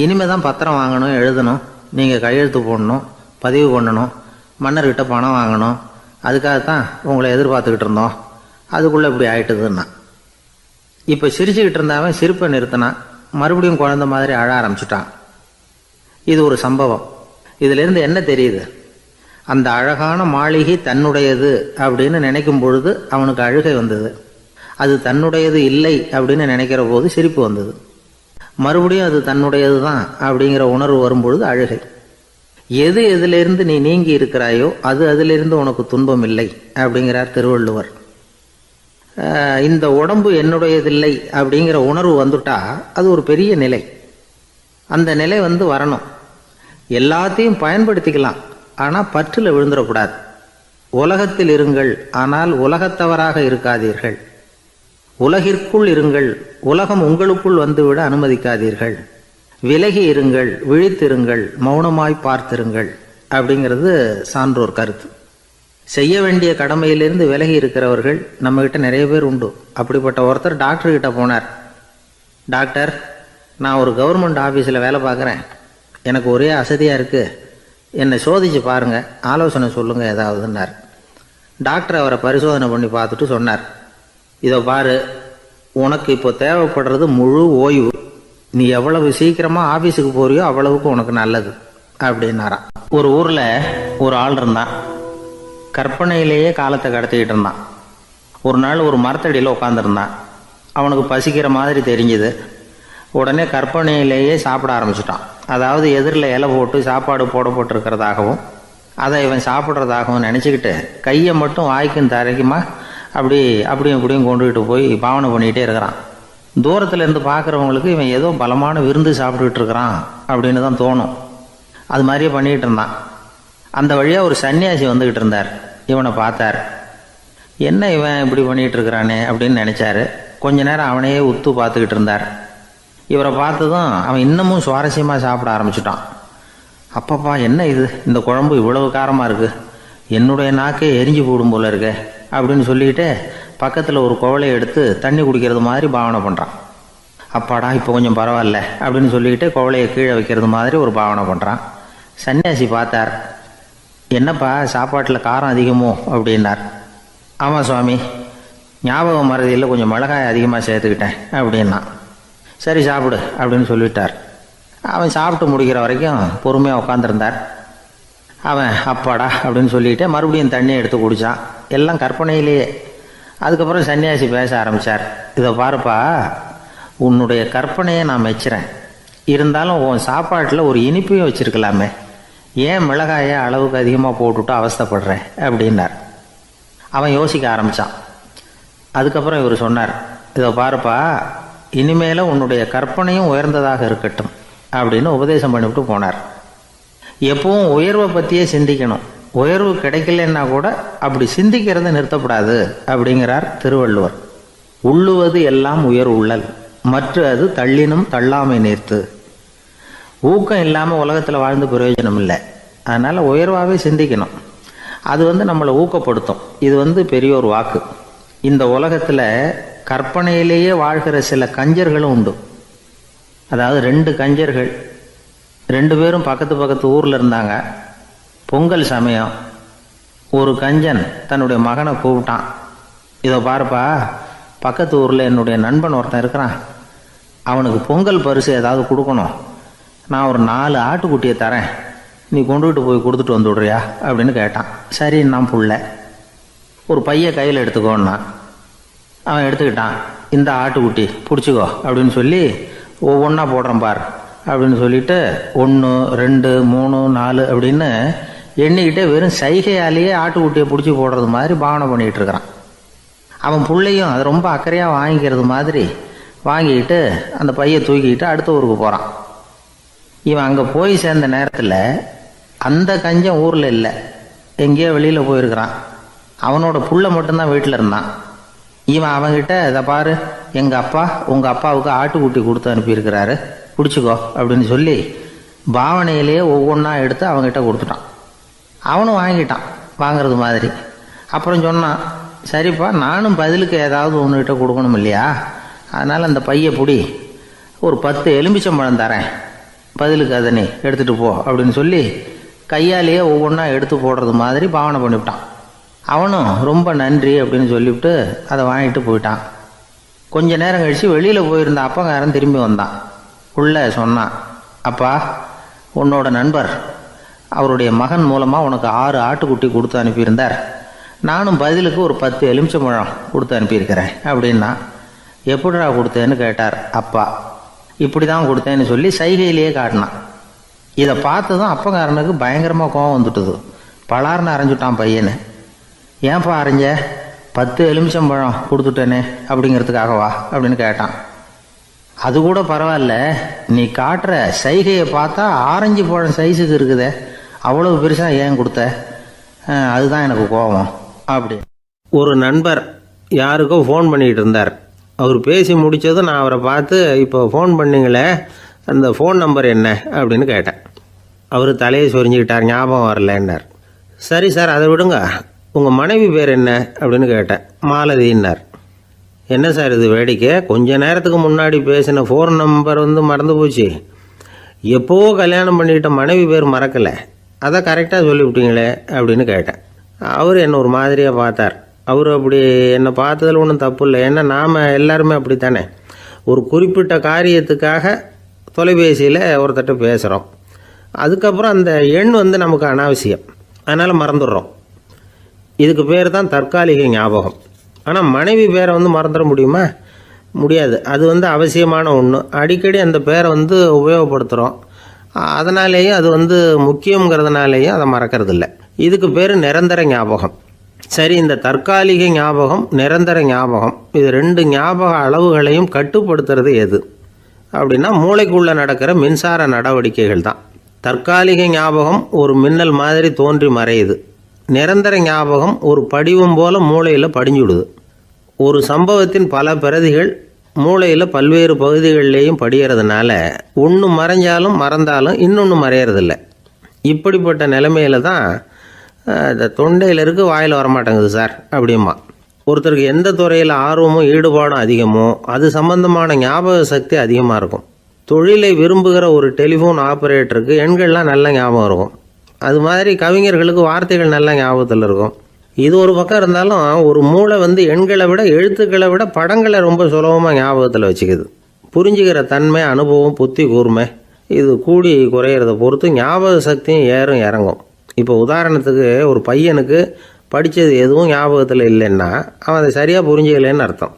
இனிமே தான் பத்திரம் வாங்கணும், எழுதணும், நீங்கள் கையெழுத்து போடணும், பதிவு பண்ணணும், மன்னர்கிட்ட பணம் வாங்கணும். அதுக்காகத்தான் உங்களை எதிர்பார்த்துக்கிட்டு இருந்தோம். அதுக்குள்ளே இப்படி ஆயிட்டுதுன்னா. இப்போ சிரிச்சுக்கிட்டு இருந்தாவன் சிரிப்பை நிறுத்தினான். மறுபடியும் குழந்தை மாதிரி அழ ஆரம்பிச்சிட்டான். இது ஒரு சம்பவம். இதிலிருந்து என்ன தெரியுது? அந்த அழகான மாளிகை தன்னுடையது அப்படின்னு நினைக்கும் பொழுது அவனுக்கு அழுகை வந்தது. அது தன்னுடையது இல்லை அப்படின்னு நினைக்கிற போது சிரிப்பு வந்தது. மறுபடியும் அது தன்னுடையது தான் அப்படிங்கிற உணர்வு வரும்பொழுது அழுகை. எது எதிலிருந்து நீ நீங்கி இருக்கிறாயோ அது அதிலிருந்து உனக்கு துன்பம் இல்லை அப்படிங்கிறார் திருவள்ளுவர். இந்த உடம்பு என்னுடையதில்லை அப்படிங்கிற உணர்வு வந்துட்டா அது ஒரு பெரிய நிலை. அந்த நிலை வரணும். எல்லாத்தையும் பயன்படுத்திக்கலாம், ஆனால் பற்றில் விழுந்துடக்கூடாது. உலகத்தில் இருங்கள், ஆனால் உலகத்தவராக இருக்காதீர்கள். உலகிற்குள் இருங்கள், உலகம் உங்களுக்குள் வந்துவிட அனுமதிக்காதீர்கள். விலகி இருங்கள், விழித்திருங்கள், மௌனமாய் பார்த்திருங்கள் அப்படிங்கிறது சான்றோர் கருத்து. செய்ய வேண்டிய கடமையிலிருந்து விலகி இருக்கிறவர்கள் நம்மகிட்ட நிறைய பேர் உண்டு. அப்படிப்பட்ட ஒருத்தர் டாக்டர்கிட்ட போனார். டாக்டர், நான் ஒரு கவர்மெண்ட் ஆஃபீஸில் வேலை பார்க்குறேன், எனக்கு ஒரே அசதியாக இருக்குது, என்னை சோதிச்சு பாருங்கள், ஆலோசனை சொல்லுங்கள் ஏதாவதுன்னார். டாக்டர் அவரை பரிசோதனை பண்ணி பார்த்துட்டு சொன்னார், இதோ பாரு, உனக்கு இப்போ தேவைப்படுறது முழு ஓய்வு. நீ எவ்வளவு சீக்கிரமாக ஆஃபீஸுக்கு போறியோ அவ்வளவுக்கு உனக்கு நல்லது அப்படின்னாராம். ஒரு ஊரில் ஒரு ஆள் இருந்தான். கற்பனையிலேயே காலத்தை கடத்திக்கிட்டு இருந்தான். ஒரு நாள் ஒரு மரத்தடியில் உட்காந்துருந்தான். அவனுக்கு பசிக்கிற மாதிரி தெரிஞ்சுது. உடனே கற்பனையிலேயே சாப்பிட ஆரம்பிச்சிட்டான். அதாவது எதிரில் இலை போட்டு சாப்பாடு போடப்பட்டிருக்கிறதாகவும் அதை இவன் சாப்பிட்றதாகவும் நினச்சிக்கிட்டு கையை மட்டும் வாய்க்கும் தரைக்குமா அப்படியும் இப்படியும் கொண்டுகிட்டு போய் பாவனை பண்ணிக்கிட்டே இருக்கிறான். தூரத்தில் இருந்து பார்க்குறவங்களுக்கு இவன் ஏதோ பலமான விருந்து சாப்பிட்டுக்கிட்டு இருக்கிறான் அப்படின்னு தான் தோணும். அது மாதிரியே பண்ணிக்கிட்டு இருந்தான். அந்த வழியாக ஒரு சன்னியாசி வந்துக்கிட்டு இருந்தார். இவனை பார்த்தார். என்ன இவன் இப்படி பண்ணிகிட்டு இருக்கிறானே அப்படின்னு நினச்சாரு. கொஞ்ச நேரம் அவனையே உத்து பார்த்துக்கிட்டு இருந்தார். இவரை பார்த்ததும் அவன் இன்னமும் சுவாரஸ்யமாக சாப்பிட ஆரம்பிச்சிட்டான். அப்பப்பா, என்ன இது, இந்த குழம்பு இவ்வளவு காரமாக இருக்குது, என்னுடைய நாக்கே எரிஞ்சு போடும் போல இருக்கே அப்படின்னு சொல்லிக்கிட்டு பக்கத்தில் ஒரு குவளையை எடுத்து தண்ணி குடிக்கிறது மாதிரி பாவனை பண்ணுறான். அப்பாடா, இப்போ கொஞ்சம் பரவாயில்ல அப்படின்னு சொல்லிக்கிட்டு குவளையை கீழே வைக்கிறது மாதிரி ஒரு பாவனை பண்ணுறான். சன்னியாசி பார்த்தார். என்னப்பா, சாப்பாட்டில் காரம் அதிகமோ அப்படின்னார். ஆமாம் சுவாமி, ஞாபகம் மறதியில் கொஞ்சம் மிளகாய் அதிகமாக சேர்த்துக்கிட்டேன் அப்படின்னா. சரி சாப்பிடு அப்படின்னு சொல்லிட்டார். அவன் சாப்பிட்டு முடிக்கிற வரைக்கும் பொறுமையாக உட்காந்துருந்தார். அவன் அப்பாடா அப்படின்னு சொல்லிட்டு மறுபடியும் தண்ணியை எடுத்து குடித்தான். எல்லாம் கற்பனையிலேயே. அதுக்கப்புறம் சன்னியாசி பேச ஆரம்பித்தார். இதை பாருப்பா, உன்னுடைய கற்பனையை நான் மெச்சுறேன், இருந்தாலும் உன் சாப்பாட்டில் ஒரு இனிப்பையும் வச்சுருக்கலாமே, ஏன் மிளகாயை அளவுக்கு அதிகமாக போட்டுவிட்டு அவஸ்தைப்படுறேன் அப்படின்னார். அவன் யோசிக்க ஆரம்பித்தான். அதுக்கப்புறம் இவர் சொன்னார், இதை பாருப்பா, இனிமேல உன்னுடைய கற்பனையும் உயர்ந்ததாக இருக்கட்டும் அப்படின்னு உபதேசம் பண்ணிவிட்டு போனார். எப்பவும் உயர்வை பற்றியே சிந்திக்கணும். உயர்வு கிடைக்கலன்னா கூட அப்படி சிந்திக்கிறத நிறுத்தப்படாது அப்படிங்கிறார் திருவள்ளுவர். உள்ளுவது எல்லாம் உயர் உள்ளல், மற்ற அது தள்ளினும் தள்ளாமை நேர்த்து. ஊக்கம் இல்லாமல் உலகத்தில் வாழ்ந்து பிரயோஜனம் இல்லை. அதனால் உயர்வாகவே சிந்திக்கணும். அது நம்மளை ஊக்கப்படுத்தும். இது பெரிய ஒரு வாக்கு. இந்த உலகத்தில் கற்பனையிலேயே வாழ்கிற சில கஞ்சர்களும் உண்டு. அதாவது 2 கஞ்சர்கள், 2 பேரும் பக்கத்து பக்கத்து ஊரில் இருந்தாங்க. பொங்கல் சமயம் ஒரு கஞ்சன் தன்னுடைய மகனை கூப்பிட்டான். இதை பாருப்பா, பக்கத்து ஊரில் என்னுடைய நண்பன் ஒருத்தன் இருக்கிறான், அவனுக்கு பொங்கல் பரிசு ஏதாவது கொடுக்கணும், நான் ஒரு 4 ஆட்டுக்குட்டியை தரேன், நீ கொண்டுகிட்டு போய் கொடுத்துட்டு வந்துவிடுறியா அப்படின்னு கேட்டான். சரி, நான் புள்ள ஒரு பைய கையில் எடுத்துக்கோன்னா. அவன் எடுத்துக்கிட்டான். இந்த ஆட்டுக்குட்டி பிடிச்சிக்கோ அப்படின்னு சொல்லி ஒவ்வொன்றா போடுறேன் பார் அப்படின்னு சொல்லிட்டு 1 2 3 4 அப்படின்னு எண்ணிக்கிட்டே வெறும் சைகையாலேயே ஆட்டுக்குட்டியை பிடிச்சி போடுறது மாதிரி பாவனை பண்ணிகிட்டு இருக்கிறான். அவன் பிள்ளையும் அது ரொம்ப அக்கறையாக வாங்கிக்கிறது மாதிரி வாங்கிக்கிட்டு அந்த பையை தூக்கிக்கிட்டு அடுத்த ஊருக்கு போகிறான். இவன் அங்கே போய் சேர்ந்த நேரத்தில் அந்த கஞ்சன் ஊரில் இல்லை, எங்கேயோ வெளியில் போயிருக்கிறான். அவனோட புள்ள மட்டும்தான் வீட்டில் இருந்தான். இவன் அவன்கிட்ட, இதை பாரு, எங்கள் அப்பா உங்கள் அப்பாவுக்கு ஆட்டுக்குட்டி கொடுத்து அனுப்பியிருக்கிறாரு, பிடிச்சிக்கோ அப்படின்னு சொல்லி பாவனையிலேயே ஒவ்வொன்றா எடுத்து அவங்ககிட்ட கொடுத்துட்டான். அவனும் வாங்கிட்டான் வாங்கிறது மாதிரி. அப்புறம் சொன்னான், சரிப்பா, நானும் பதிலுக்கு ஏதாவது ஒன்றுகிட்ட கொடுக்கணும் இல்லையா, அதனால் அந்த பைய பிடி, ஒரு 10 எலுமிச்சம்பழம் தரேன், பதிலுக்கு அதை நீ எடுத்துகிட்டு போ அப்படின்னு சொல்லி கையாலேயே ஒவ்வொன்றா எடுத்து போடுறது மாதிரி பாவனை பண்ணிவிட்டான். அவனும் ரொம்ப நன்றி அப்படின்னு சொல்லிவிட்டு அதை வாங்கிட்டு போயிட்டான். கொஞ்ச நேரம் கழித்து வெளியில் போயிருந்த அப்பங்காரன் திரும்பி வந்தான். உள்ளே சொன்னான், அப்பா, உன்னோட நண்பர் அவருடைய மகன் மூலமாக உனக்கு 6 ஆட்டுக்குட்டி கொடுத்து அனுப்பியிருந்தார். நானும் பதிலுக்கு ஒரு 10 எலுமிச்சம்பழம் கொடுத்து அனுப்பியிருக்கிறேன் அப்படின்னா. எப்படிடா கொடுத்தேன்னு கேட்டார் அப்பா. இப்படி தான் கொடுத்தேன்னு சொல்லி சைகையிலேயே காட்டினான். இதை பார்த்ததும் அப்பங்காரனுக்கு பயங்கரமாக கோவம் வந்துட்டுது. பலார்னு அரைஞ்சுட்டான் பையனை. ஏன்ப்பா அரைஞ்ச? 10 எலுமிச்சம்பழம் கொடுத்துட்டேனே அப்படிங்கிறதுக்காகவா அப்படின்னு கேட்டான். அது கூட பரவாயில்ல, நீ காட்டுற சைகையை பார்த்தா ஆரஞ்சு பழம் சைஸுக்கு இருக்குதே, அவ்வளவு பெருசாக ஏன் கொடுத்த? அதுதான் எனக்கு கோபம் அப்படி. ஒரு நண்பர் யாருக்கோ ஃபோன் பண்ணிகிட்டு இருந்தார். அவர் பேசி முடித்ததும் நான் அவரை பார்த்து, இப்போ ஃபோன் பண்ணிங்களே, அந்த ஃபோன் நம்பர் என்ன அப்படின்னு கேட்டேன். அவர் தலையை சொரிஞ்சுக்கிட்டார், ஞாபகம் வரலன்னார். சரி சார், அதை விடுங்க, உங்கள் மனைவி பேர் என்ன அப்படின்னு கேட்டேன். மாலதின்னார். என்ன சார் இது வேடிக்கை, கொஞ்ச நேரத்துக்கு முன்னாடி பேசின ஃபோன் நம்பர் மறந்து போச்சு, எப்போவோ கல்யாணம் பண்ணிக்கிட்ட மனைவி பேர் மறக்கலை, அதை கரெக்டாக சொல்லிவிட்டீங்களே அப்படின்னு கேட்டேன். அவர் என்னை ஒரு மாதிரியாக பார்த்தார். அவர் அப்படி என்னை பார்த்ததில் ஒன்றும் தப்பு இல்லை, ஏன்னா நாம் எல்லாருமே அப்படி தானே, ஒரு குறிப்பிட்ட காரியத்துக்காக தொலைபேசியில் ஒருத்தட்ட பேசுகிறோம், அதுக்கப்புறம் அந்த எண் நமக்கு அனாவசியம், அதனால் மறந்துடுறோம். இதுக்கு பேர் தான் தற்காலிக ஞாபகம். ஆனால் மனைவி பேரை மறந்துட முடியுமா? முடியாது. அது அவசியமான ஒன்று. அடிக்கடி அந்த பேரை உபயோகப்படுத்துகிறோம், அதனாலேயும் அது முக்கியங்கிறதுனாலேயும் அதை மறக்கறதில்ல. இதுக்கு பேர் நிரந்தர ஞாபகம். சரி, இந்த தற்காலிக ஞாபகம், நிரந்தர ஞாபகம், இது 2 ஞாபக அளவுகளையும் கட்டுப்படுத்துறது எது அப்படின்னா மூளைக்குள்ளே நடக்கிற மின்சார நடவடிக்கைகள் தான். தற்காலிக ஞாபகம் ஒரு மின்னல் மாதிரி தோன்றி மறையுது. நிரந்தர ஞாபகம் ஒரு படிவம் போல மூளையில் படிஞ்சுடுது. ஒரு சம்பவத்தின் பல பிரதிகள் மூளையில் பல்வேறு பகுதிகளிலேயும் படிகிறதுனால ஒன்று மறைஞ்சாலும் மறந்தாலும் இன்னொன்று மறையறதில்லை. இப்படிப்பட்ட நிலைமையில தான் இந்த தொண்டையில் இருக்கு, வாயில் வரமாட்டேங்குது சார் அப்படிமா. ஒருத்தருக்கு எந்த துறையில் ஆர்வமும் ஈடுபாடும் அதிகமோ அது சம்பந்தமான ஞாபக சக்தி அதிகமாக இருக்கும். தொழிலை விரும்புகிற ஒரு டெலிஃபோன் ஆப்ரேட்டருக்கு எண்கள்லாம் நல்ல ஞாபகம் இருக்கும். அது மாதிரி கவிஞர்களுக்கு வார்த்தைகள் நல்ல ஞாபகத்தில் இருக்கும். இது ஒரு பக்கம் இருந்தாலும் ஒரு மூளை எண்களை விட எழுத்துக்களை விட படங்களை ரொம்ப சுலபமாக ஞாபகத்தில் வச்சுக்குது. புரிஞ்சுக்கிற தன்மை, அனுபவம், புத்தி கூர்மை இது கூடி குறையிறத பொறுத்து ஞாபக சக்தியும் ஏறும் இறங்கும். இப்போ உதாரணத்துக்கு ஒரு பையனுக்கு படித்தது எதுவும் ஞாபகத்தில் இல்லைன்னா அவன் அதை சரியாக புரிஞ்சுக்கலைன்னு அர்த்தம்.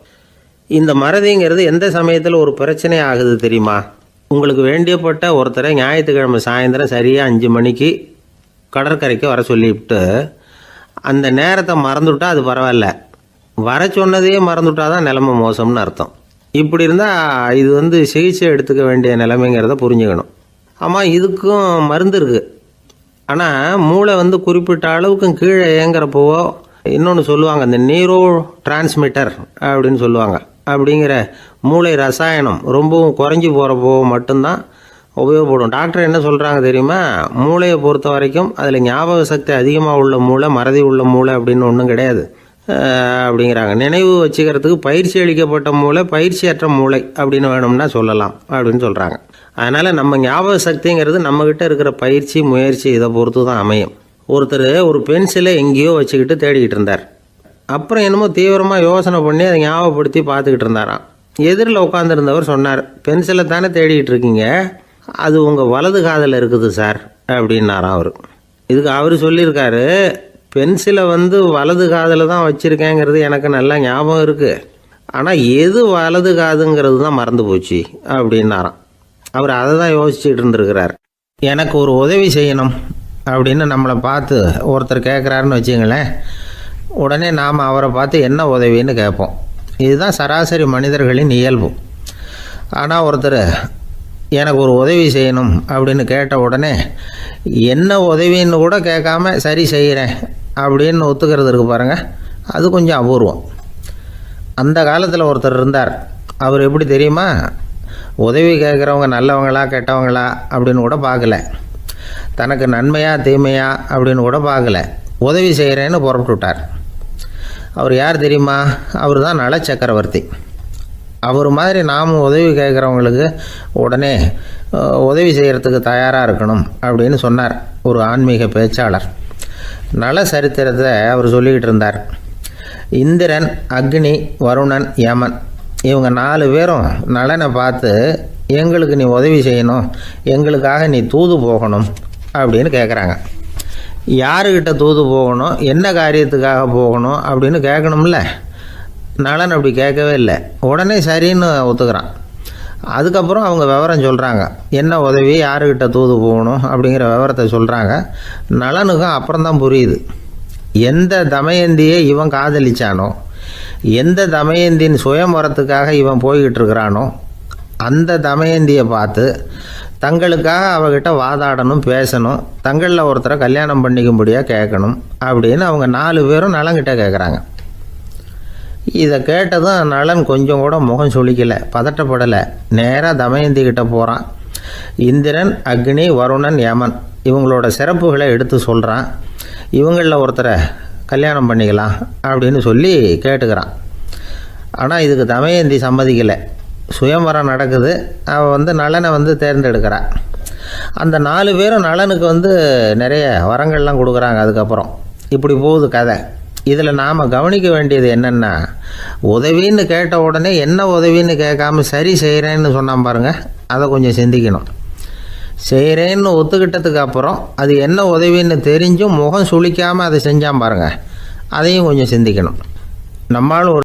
இந்த மறதிங்கிறது எந்த சமயத்தில் ஒரு பிரச்சனை ஆகுது தெரியுமா? உங்களுக்கு வேண்டியப்பட்ட ஒருத்தரை ஞாயிற்றுக்கிழமை சாயந்தரம் சரியாக 5 மணிக்கு கடற்கரைக்கு வர சொல்லிவிட்டு அந்த நேரத்தை மறந்துவிட்டா அது பரவாயில்ல, வர சொன்னதையே மறந்துவிட்டா தான் நிலைமை மோசம்னு அர்த்தம். இப்படி இருந்தால் இது சிகிச்சை எடுத்துக்க வேண்டிய நிலைமைங்கிறத புரிஞ்சுக்கணும். ஆமாம், இதுக்கும் மருந்து இருக்குது. ஆனால் மூளை குறிப்பிட்ட அளவுக்கும் கீழே இயங்குறப்போவோ இன்னொன்று சொல்லுவாங்க, இந்த நியூரோ டிரான்ஸ்மிட்டர் அப்படின்னு சொல்லுவாங்க. அப்படிங்கிற மூளை ரசாயனம் ரொம்பவும் குறைஞ்சி போகிறப்போ மட்டும்தான் உபயோகப்படும். டாக்டர் என்ன சொல்கிறாங்க தெரியுமா? மூளையை பொறுத்த வரைக்கும் அதில் ஞாபக சக்தி அதிகமாக உள்ள மூளை, மறதி உள்ள மூளை அப்படின்னு ஒன்றும் கிடையாது அப்படிங்கிறாங்க. நினைவு வச்சுக்கிறதுக்கு பயிற்சி அளிக்கப்பட்ட மூளை, பயிற்சியற்ற மூளை அப்படின்னு வேணும்னா சொல்லலாம் அப்படின்னு சொல்கிறாங்க. அதனால் நம்ம ஞாபக சக்திங்கிறது நம்மக்கிட்ட இருக்கிற பயிற்சி, முயற்சி இதை பொறுத்து தான் அமையும். ஒருத்தர் ஒரு பென்சிலை எங்கேயோ வச்சுக்கிட்டு தேடிக்கிட்டு இருந்தார். அப்புறம் என்னமோ தீவிரமாக யோசனை பண்ணி அதை ஞாபகப்படுத்தி பார்த்துக்கிட்டு இருந்தாராம். எதிரில் உட்காந்துருந்தவர் சொன்னார், பென்சிலை தானே தேடிக்கிட்டு இருக்கீங்க, அது உங்கள் வலது காதில் இருக்குது சார் அப்படின்னாராம் அவர். இதுக்கு அவர் சொல்லியிருக்காரு, பென்சிலை வலது காதில் தான் வச்சுருக்கேங்கிறது எனக்கு நல்லா ஞாபகம் இருக்குது, ஆனால் எது வலது காதுங்கிறது தான் மறந்து போச்சு அப்படின்னாராம். அவர் அதை தான் யோசிச்சுட்டு இருந்திருக்கிறார். எனக்கு ஒரு உதவி செய்யணும் அப்படின்னு நம்மளை பார்த்து ஒருத்தர் கேட்குறாருன்னு வச்சுங்களேன், உடனே நாம் அவரை பார்த்து என்ன உதவின்னு கேட்போம். இதுதான் சராசரி மனிதர்களின் இயல்பு. ஆனால் ஒருத்தர் எனக்கு ஒரு உதவி செய்யணும் அப்படின்னு கேட்ட உடனே என்ன உதவின்னு கூட கேட்காம சரி செய்கிறேன் அப்படின்னு ஒத்துக்கிறது இருக்கு பாருங்கள், அது கொஞ்சம் அபூர்வம். அந்த காலத்தில் ஒருத்தர் இருந்தார். அவர் எப்படி தெரியுமா? உதவி கேட்குறவங்க நல்லவங்களா கெட்டவங்களா அப்படின்னு கூட பார்க்கல, தனக்கு நன்மையா தீமையா அப்படின்னு கூட பார்க்கல, உதவி செய்கிறேன்னு புறப்பட்டு விட்டார். அவர் யார் தெரியுமா? அவர் தான் நல சக்கரவர்த்தி. அவர் மாதிரி நாம் உதவி கேட்குறவங்களுக்கு உடனே உதவி செய்கிறதுக்கு தயாராக இருக்கணும் அப்படின்னு சொன்னார் ஒரு ஆன்மீக பேச்சாளர். நல சரித்திரத்தை அவர் சொல்லிக்கிட்டு இருந்தார். இந்திரன், அக்னி, வருணன், யமன் இவங்க 4 பேரும் நலனை பார்த்து எங்களுக்கு நீ உதவி செய்யணும், எங்களுக்காக நீ தூது போகணும் அப்படின்னு கேட்குறாங்க. யாருக்கிட்ட தூது போகணும், என்ன காரியத்துக்காக போகணும் அப்படின்னு கேட்கணும்ல. நலன் அப்படி கேட்கவே இல்லை. உடனே சரின்னு ஒத்துக்கிறான். அதுக்கப்புறம் அவங்க விவரம் சொல்கிறாங்க, என்ன உதவி, யாருக்கிட்ட தூது போகணும் அப்படிங்கிற விவரத்தை சொல்கிறாங்க. நலனுக்கும் அப்புறம்தான் புரியுது, எந்த தமயந்தியை இவன் காதலிச்சானோ, எந்த தமயந்தின் சுயம்பரத்துக்காக இவன் போய்கிட்டு இருக்கிறானோ அந்த தமயந்தியை பார்த்து தங்களுக்காக அவகிட்ட வாதாடணும், பேசணும், தங்களில் ஒருத்தரை கல்யாணம் பண்ணிக்கும்படியாக கேட்கணும் அப்படின்னு அவங்க 4 பேரும் நலன்கிட்ட கேட்குறாங்க. இதை கேட்டதும் நலன் கொஞ்சம் கூட முகம் சுளிக்கலை, பதட்டப்படலை. நேராக தமயந்தி கிட்ட போகிறான். இந்திரன், அக்னி, வருணன், யமன் இவங்களோட சிறப்புகளை எடுத்து சொல்கிறான். இவங்களில் ஒருத்தரை கல்யாணம் பண்ணிக்கலாம் அப்படின்னு சொல்லி கேட்டுக்கிறான். ஆனால் இதுக்கு தமயந்தி சம்மதிக்கலை. சுயம்பரம் நடக்குது, அவள் நலனை தேர்ந்தெடுக்கிறாள். அந்த 4 பேரும் நலனுக்கு நிறைய வரங்கள்லாம் கொடுக்குறாங்க. அதுக்கப்புறம் இப்படி போகுது கதை. இதில் நாம் கவனிக்க வேண்டியது என்னென்னா, உதவின்னு கேட்ட உடனே என்ன உதவின்னு கேட்காம சரி செய்கிறேன்னு சொன்னான் பாருங்கள், அதை கொஞ்சம் சிந்திக்கணும். செய்கிறேன்னு ஒத்துக்கிட்டதுக்கு அப்புறம் அது என்ன உதவின்னு தெரிஞ்சும் முகம் சுளிக்காமல் அதை செஞ்சான் பாருங்கள், அதையும் கொஞ்சம் சிந்திக்கணும். நம்மளும்